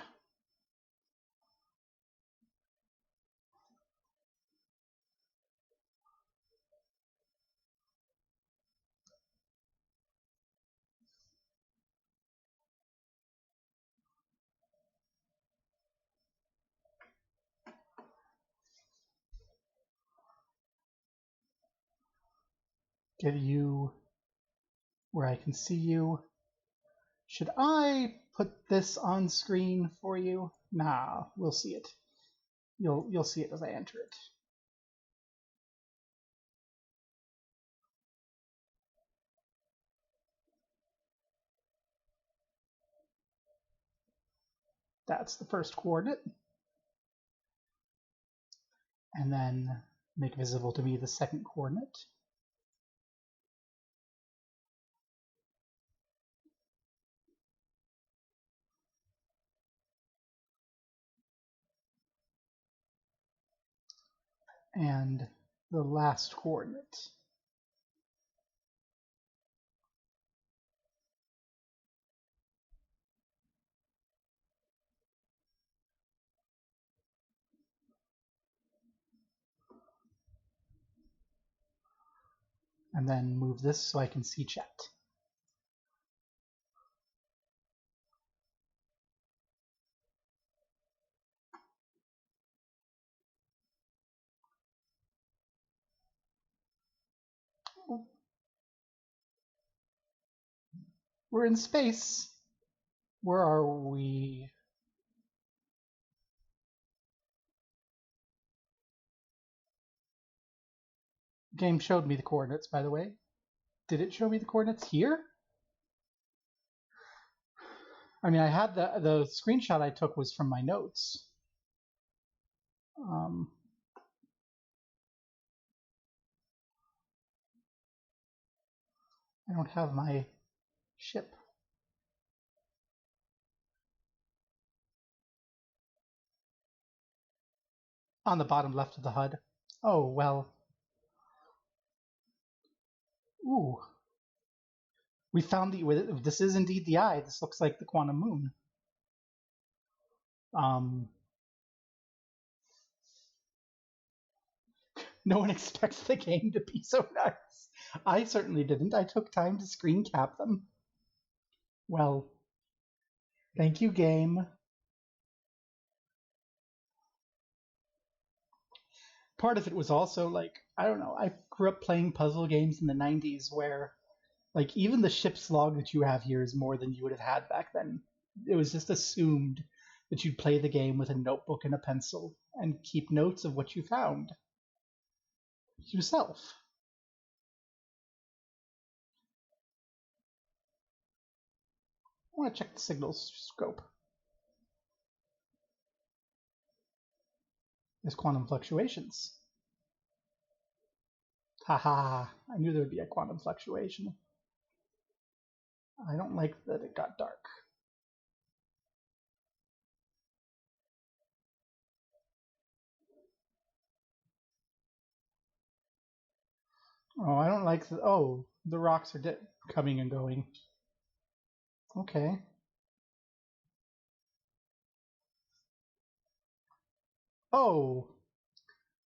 Get you where I can see you. Should I put this on screen for you? Nah, we'll see it. You'll see it as I enter it. That's the first coordinate. And then make visible to me the second coordinate. And the last coordinate. And then move this so I can see chat. We're in space. Where are we? The game showed me the coordinates, by the way. Did it show me the coordinates here? I mean, I had the screenshot I took was from my notes. I don't have my ship. On the bottom left of the HUD. Oh, well. Ooh. We found this is indeed the eye. This looks like the quantum moon. No one expects the game to be so nice. I certainly didn't. I took time to screen cap them. Well, thank you, game. Part of it was also like, I don't know, I grew up playing puzzle games in the 90s where like even the ship's log that you have here is more than you would have had back then. It was just assumed that you'd play the game with a notebook and a pencil and keep notes of what you found yourself. I want to check the signals scope. There's quantum fluctuations. Haha, I knew there would be a quantum fluctuation. I don't like that it got dark. Oh, I don't like the rocks are coming and going. Okay. Oh,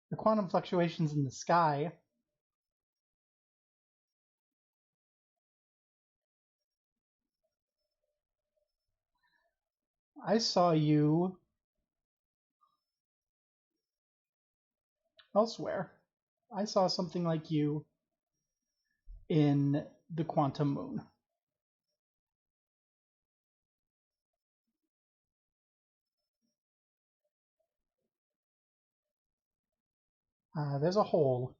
the quantum fluctuations in the sky. I saw you elsewhere. I saw something like you in the Quantum Moon. There's a hole.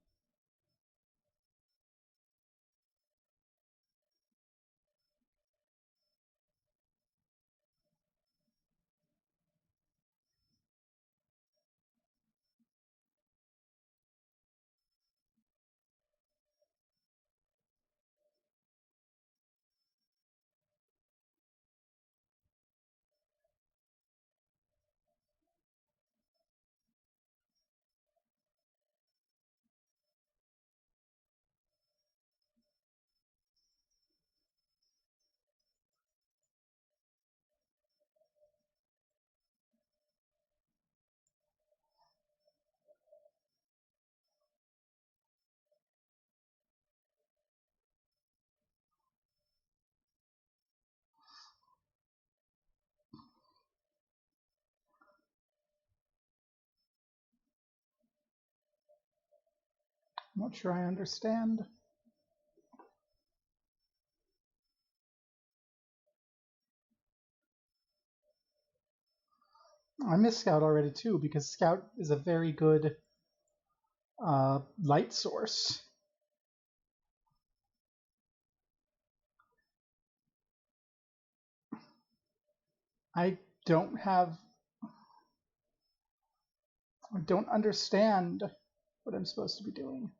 I'm not sure I understand. I miss Scout already too, because Scout is a very good light source. I don't have. I don't understand what I'm supposed to be doing.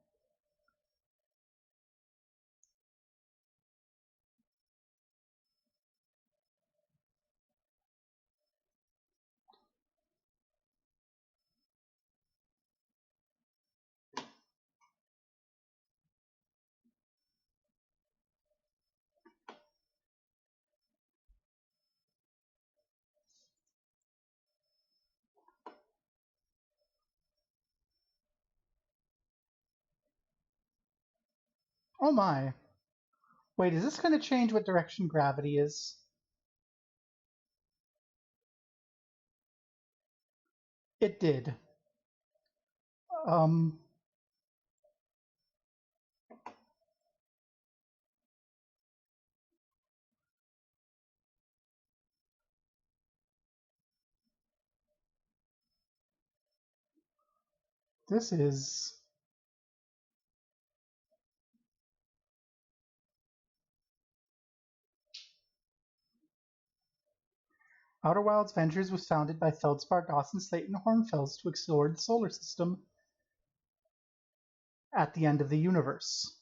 Oh my. Wait, is this going to change what direction gravity is? It did. Um, this is. Outer Wilds Ventures was founded by Feldspar, Dawson, Slate, and Hornfels to explore the solar system at the end of the universe.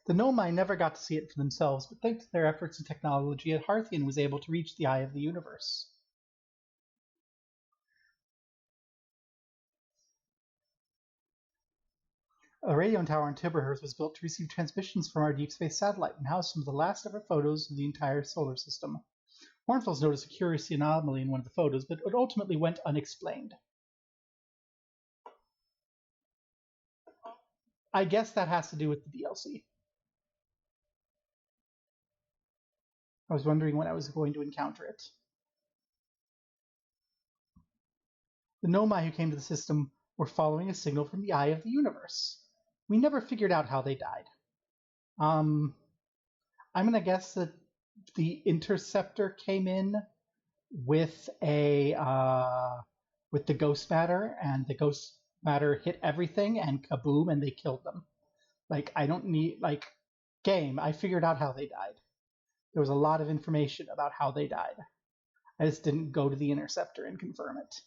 The Nomai never got to see it for themselves, but thanks to their efforts and technology, Harthian was able to reach the eye of the universe. A radio tower in Tiberhurst was built to receive transmissions from our deep space satellite and housed some of the last ever photos of the entire solar system. Hornfels noticed a curious anomaly in one of the photos, but it ultimately went unexplained. I guess that has to do with the DLC. I was wondering when I was going to encounter it. The Nomai who came to the system were following a signal from the eye of the universe. We never figured out how they died. I'm gonna guess that the interceptor came in with with the ghost matter, and the ghost matter hit everything, and kaboom, and they killed them. Like, I don't need game. I figured out how they died. There was a lot of information about how they died. I just didn't go to the interceptor and confirm it.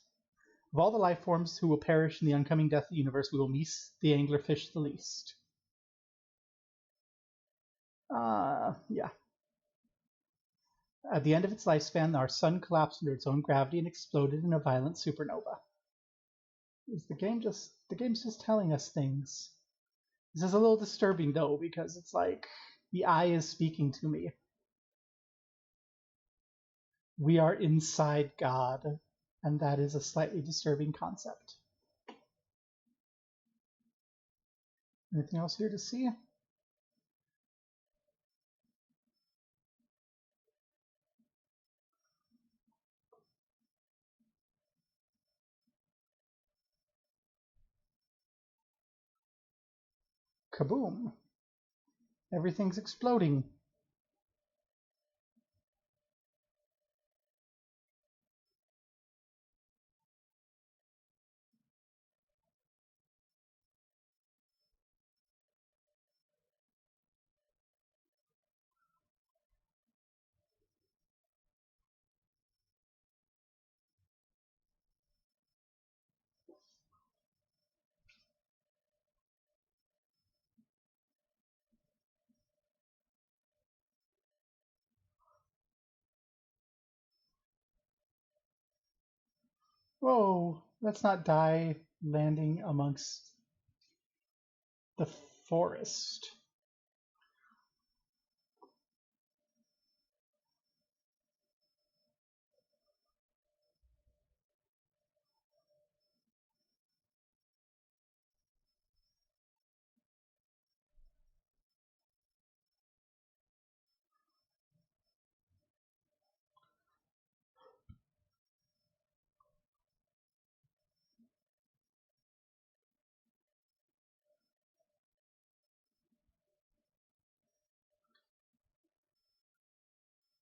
Of all the life forms who will perish in the oncoming death of the universe, we will miss the anglerfish the least. Yeah. At the end of its lifespan, our sun collapsed under its own gravity and exploded in a violent supernova. Is the game's just telling us things? This is a little disturbing though, because it's like the eye is speaking to me. We are inside God, and that is a slightly disturbing concept. Anything else here to see? Kaboom! Everything's exploding. Whoa, let's not die landing amongst the forest.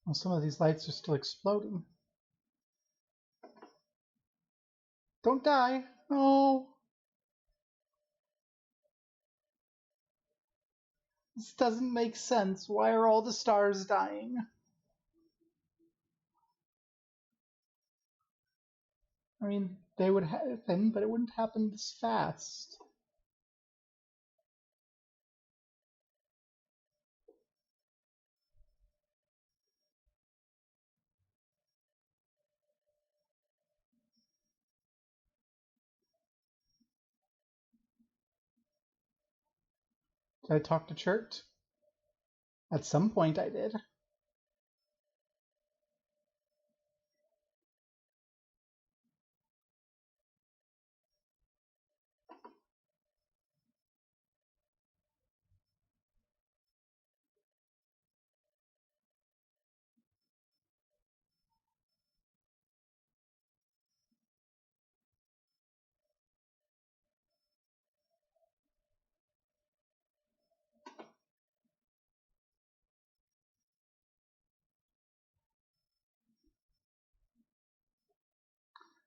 Well, some of these lights are still exploding. Don't die! No! This doesn't make sense. Why are all the stars dying? I mean, they would happen, but it wouldn't happen this fast. Did I talk to Chert? At some point I did.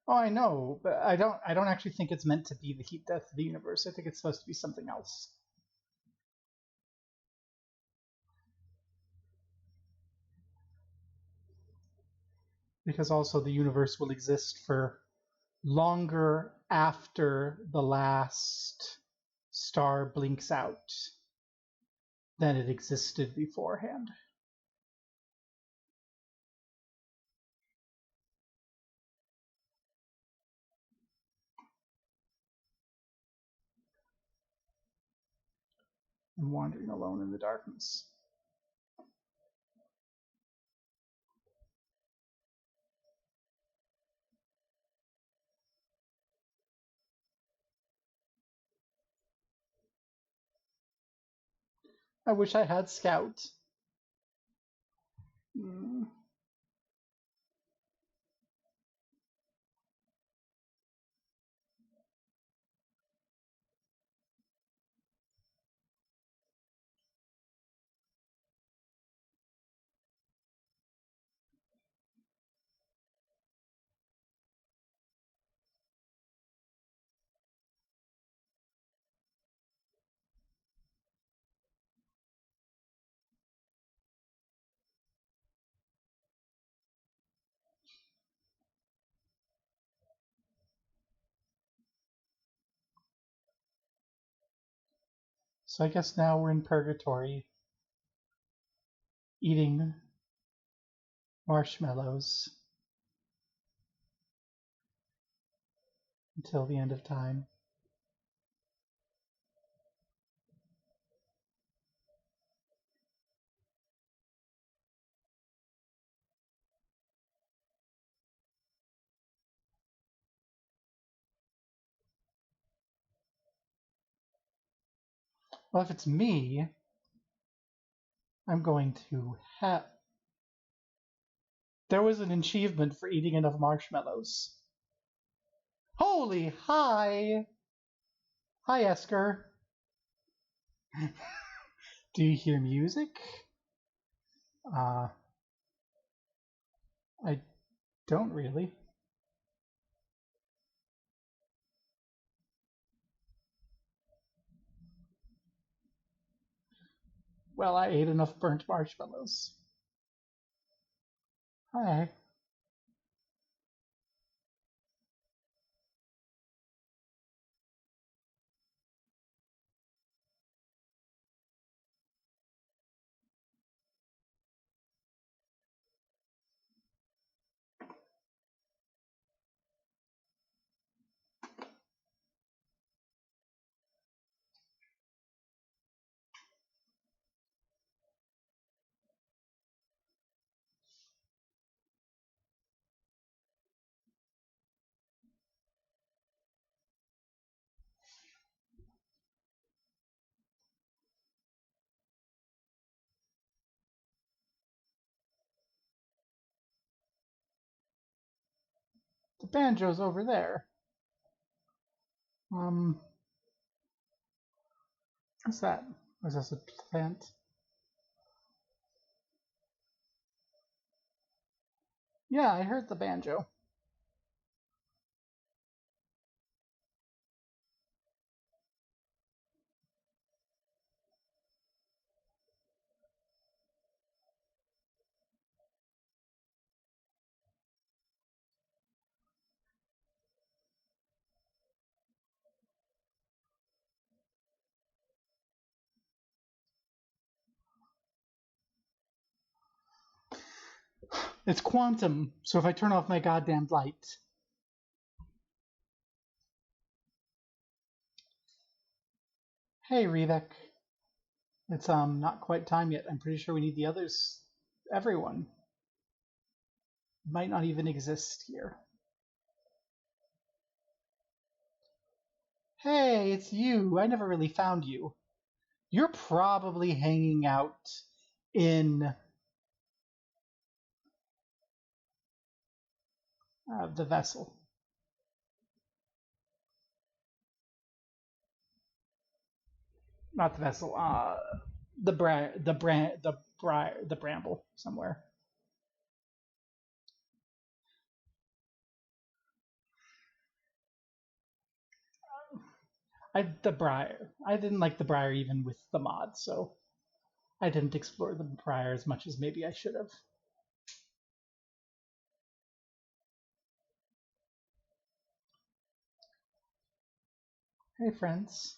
Oh, I know, but I don't actually think it's meant to be the heat death of the universe. I think it's supposed to be something else. Because also the universe will exist for longer after the last star blinks out than it existed beforehand. I'm wandering alone in the darkness. I wish I had Scout. Mm. So I guess now we're in purgatory, eating marshmallows until the end of time. Well, if it's me, I'm going to have. There was an achievement for eating enough marshmallows. Holy hi! Hi, Esker. Do you hear music? I don't really. Well, I ate enough burnt marshmallows. Hi. The banjo's over there. What's that? Is this a plant? Yeah, I heard the banjo. It's quantum, so if I turn off my goddamn light. Hey, Revek. It's not quite time yet. I'm pretty sure we need the others. Everyone might not even exist here. Hey, it's you. I never really found you. You're probably hanging out in the vessel. Not the vessel. The bramble somewhere. The briar. I didn't like the briar even with the mod, so I didn't explore the briar as much as maybe I should have. Hey, friends.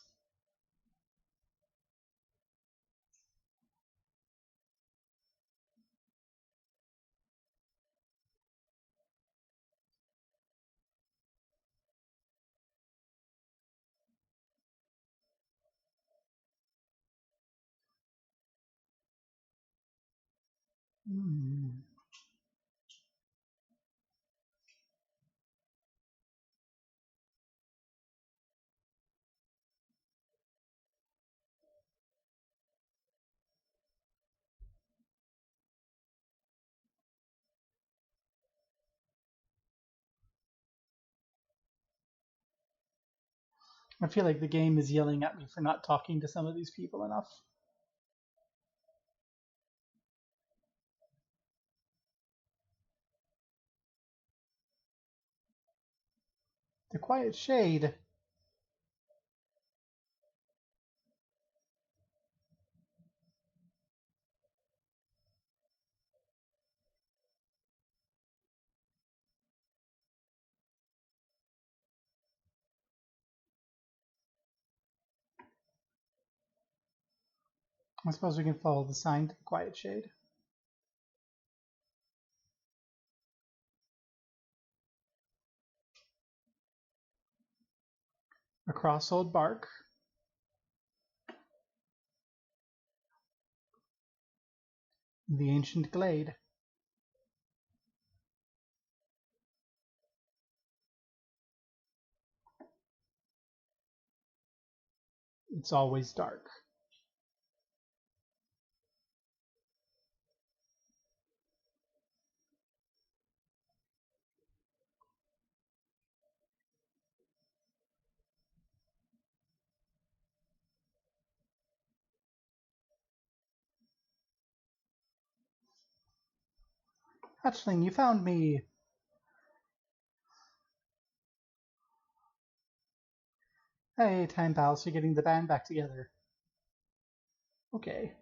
I feel like the game is yelling at me for not talking to some of these people enough. The Quiet Shade. I suppose we can follow the sign to the Quiet Shade. Across Old Bark. The Ancient Glade. It's always dark. Hatchling, you found me. Hey, time pals, you're getting the band back together. Okay.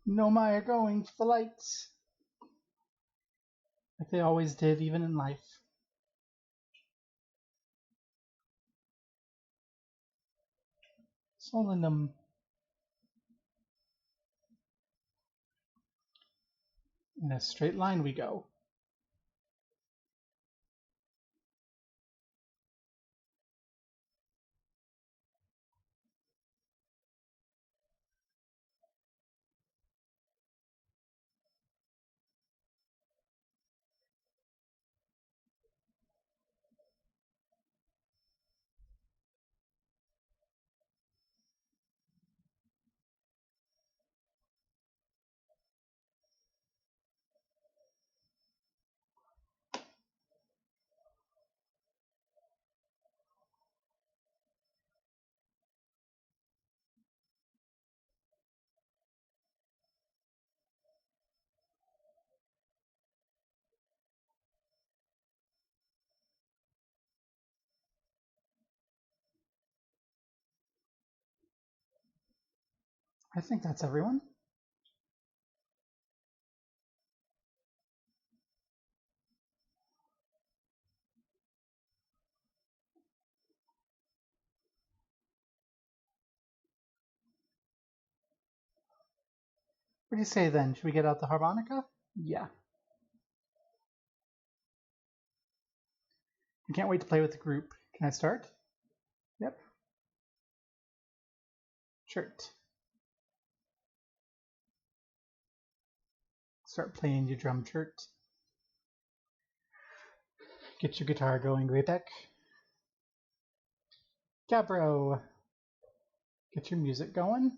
Nomai are going for the lights. Like they always did, even in life. Solinum. In a straight line we go. I think that's everyone. What do you say then? Should we get out the harmonica? Yeah. I can't wait to play with the group. Can I start? Yep. Shirt. Start playing your drum shirt. Get your guitar going, Greypeck. Gabro. Get your music going.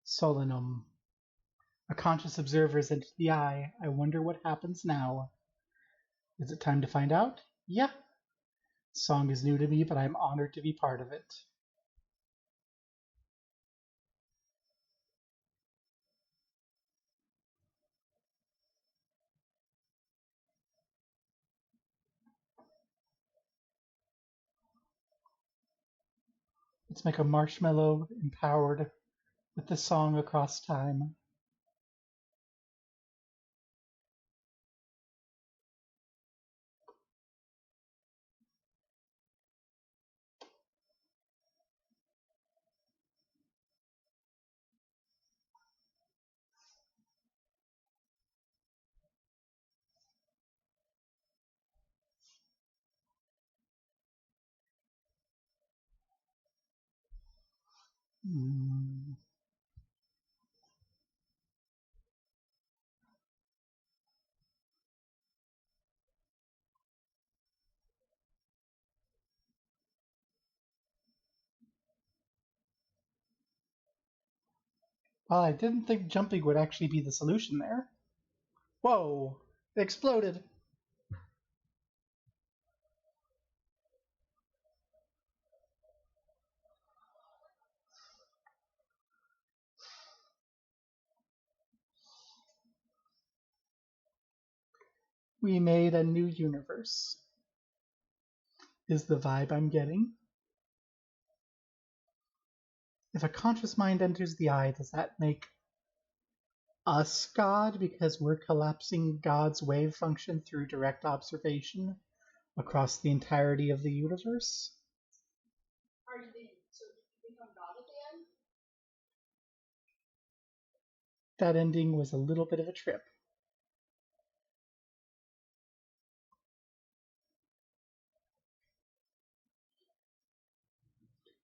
Solinum. A conscious observer is into the eye. I wonder what happens now. Is it time to find out? Yeah. Song is new to me, but I'm honored to be part of it. Let's make a marshmallow empowered with the song across time. Mm. I didn't think jumping would actually be the solution there. Whoa! It exploded! We made a new universe, is the vibe I'm getting. If a conscious mind enters the eye, does that make us God because we're collapsing God's wave function through direct observation across the entirety of the universe? Are you being, so you become God at the end? That ending was a little bit of a trip.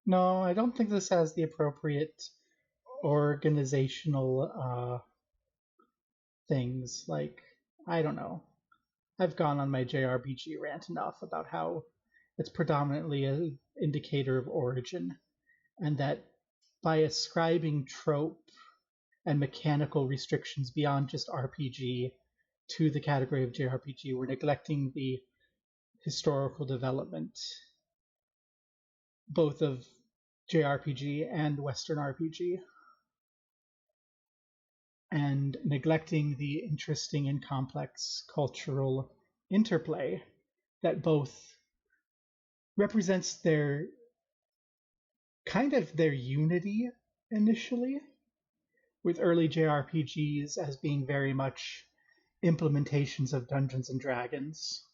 No, I don't think this has the appropriate organizational things. Like, I don't know. I've gone on my JRPG rant enough about how it's predominantly an indicator of origin, and that by ascribing trope and mechanical restrictions beyond just RPG to the category of JRPG, we're neglecting the historical development, both of JRPG and Western RPG, and neglecting the interesting and complex cultural interplay that both represents their kind of their unity initially, with early JRPGs as being very much implementations of Dungeons and Dragons,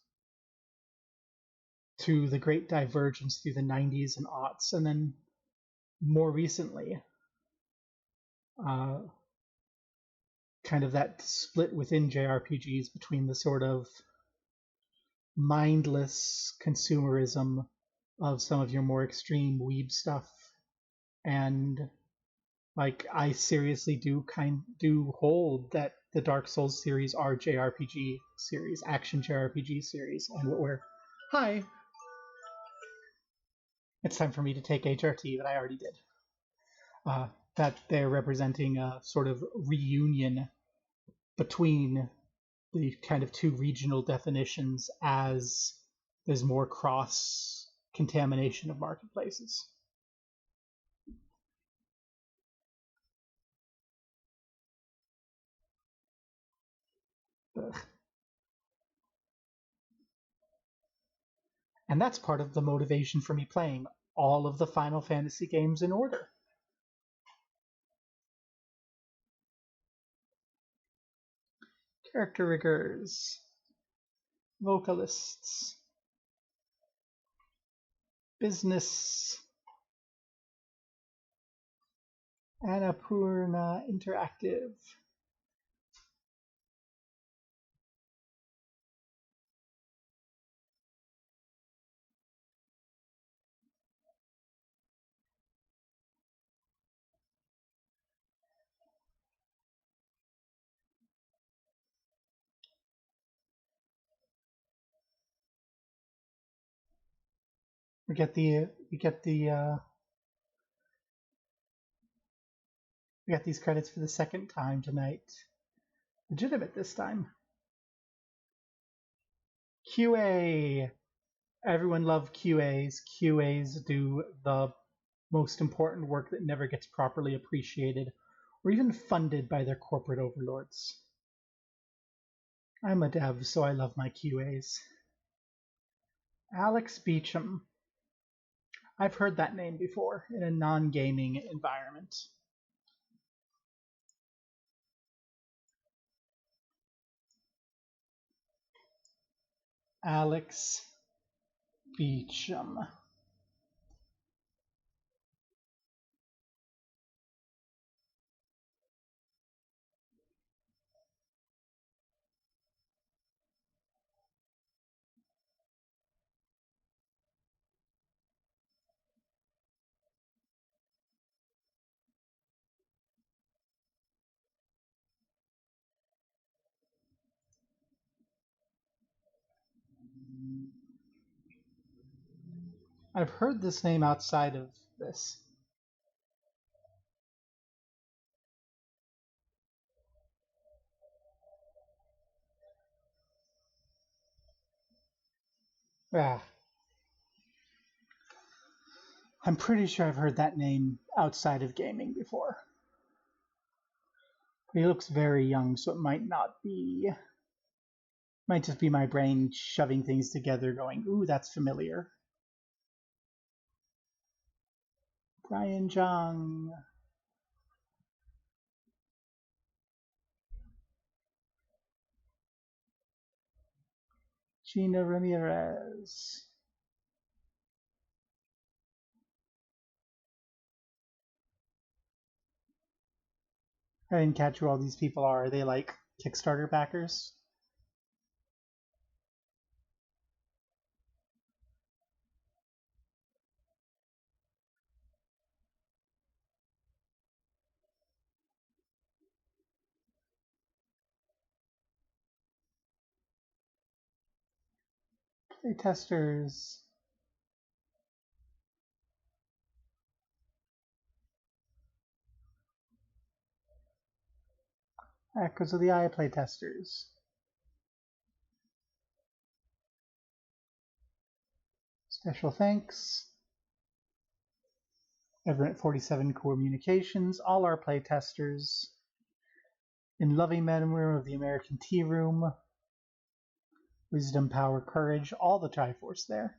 to the great divergence through the 90s and aughts, and then more recently, uh, kind of that split within JRPGs between the sort of mindless consumerism of some of your more extreme weeb stuff, and like I seriously do hold that the Dark Souls series are JRPG series, action JRPG series, and what we're hi. It's time for me to take HRT, but I already did. That they're representing a sort of reunion between the kind of two regional definitions as there's more cross contamination of marketplaces. Ugh. And that's part of the motivation for me playing all of the Final Fantasy games in order. Character riggers, vocalists, business, Annapurna Interactive. We get these credits for the second time tonight. Legitimate this time. QA. Everyone loves QAs. QAs do the most important work that never gets properly appreciated or even funded by their corporate overlords. I'm a dev, so I love my QAs. Alex Beecham. I've heard that name before in a non-gaming environment. Alex Beecham. I've heard this name outside of this. Ah, I'm pretty sure I've heard that name outside of gaming before. He looks very young, so it might not be. Might just be my brain shoving things together, going, "Ooh, that's familiar." Brian Jung. Gina Ramirez. I didn't catch who all these people are. Are they like Kickstarter backers? Playtesters. Echoes of the Eye playtesters. Special thanks. Everett 47 Communications, all our playtesters. In loving memory of the American Tea Room, Wisdom, Power, Courage, all the Triforce there.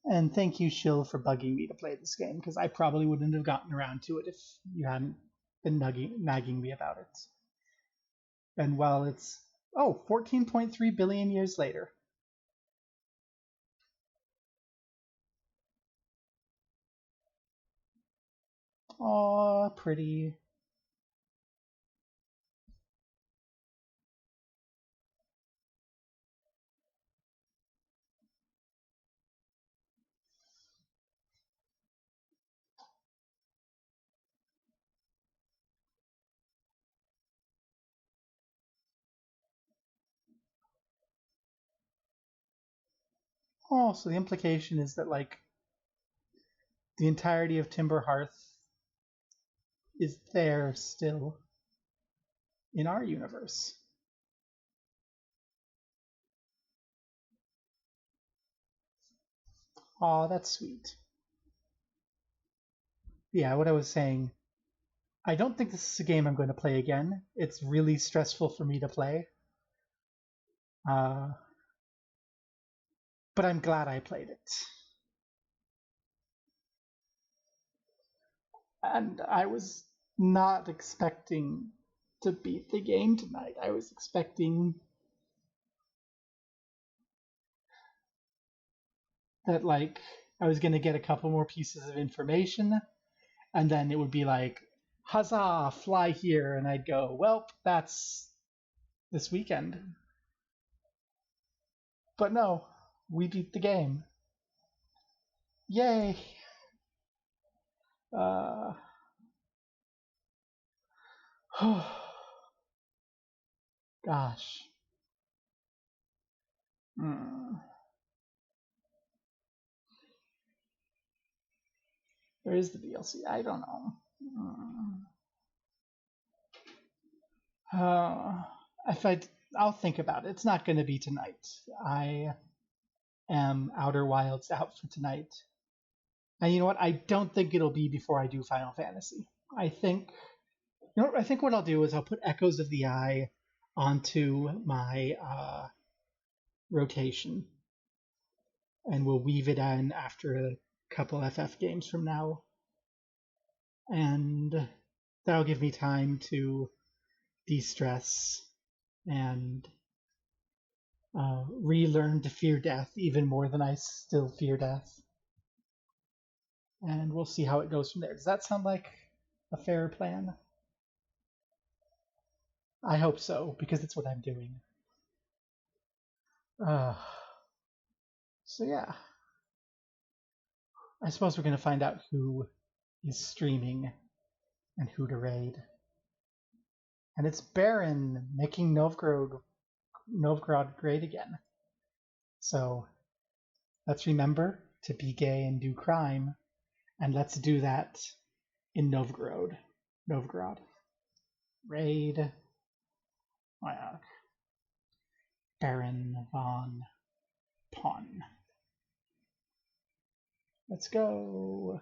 And thank you, Shill, for bugging me to play this game, because I probably wouldn't have gotten around to it if you hadn't been nagging me about it. And while it's, 14.3 billion years later. Aw, pretty. Oh, so the implication is that, like, the entirety of Timber Hearth is there still in our universe. Aw, that's sweet. Yeah, what I was saying, I don't think this is a game I'm going to play again. It's really stressful for me to play. But I'm glad I played it. And I was not expecting to beat the game tonight. I was expecting that, like, I was going to get a couple more pieces of information, and then it would be like, huzzah, fly here. And I'd go, well, that's this weekend. But no, we beat the game. Yay. Uh, gosh. Mm. Where is the DLC? I don't know. If I'll think about it. It's not going to be tonight. I am Outer Wilds out for tonight. And you know what? I don't think it'll be before I do Final Fantasy. I think what I'll do is I'll put Echoes of the Eye onto my rotation, and we'll weave it in after a couple FF games from now, and that'll give me time to de-stress and relearn to fear death even more than I still fear death. And we'll see how it goes from there. Does that sound like a fair plan? I hope so, because it's what I'm doing. So yeah. I suppose we're going to find out who is streaming and who to raid. And it's Baron making Novgorod great again. So let's remember to be gay and do crime, and let's do that in Novgorod. Raid. Wyok. Baron von Pawn. Let's go.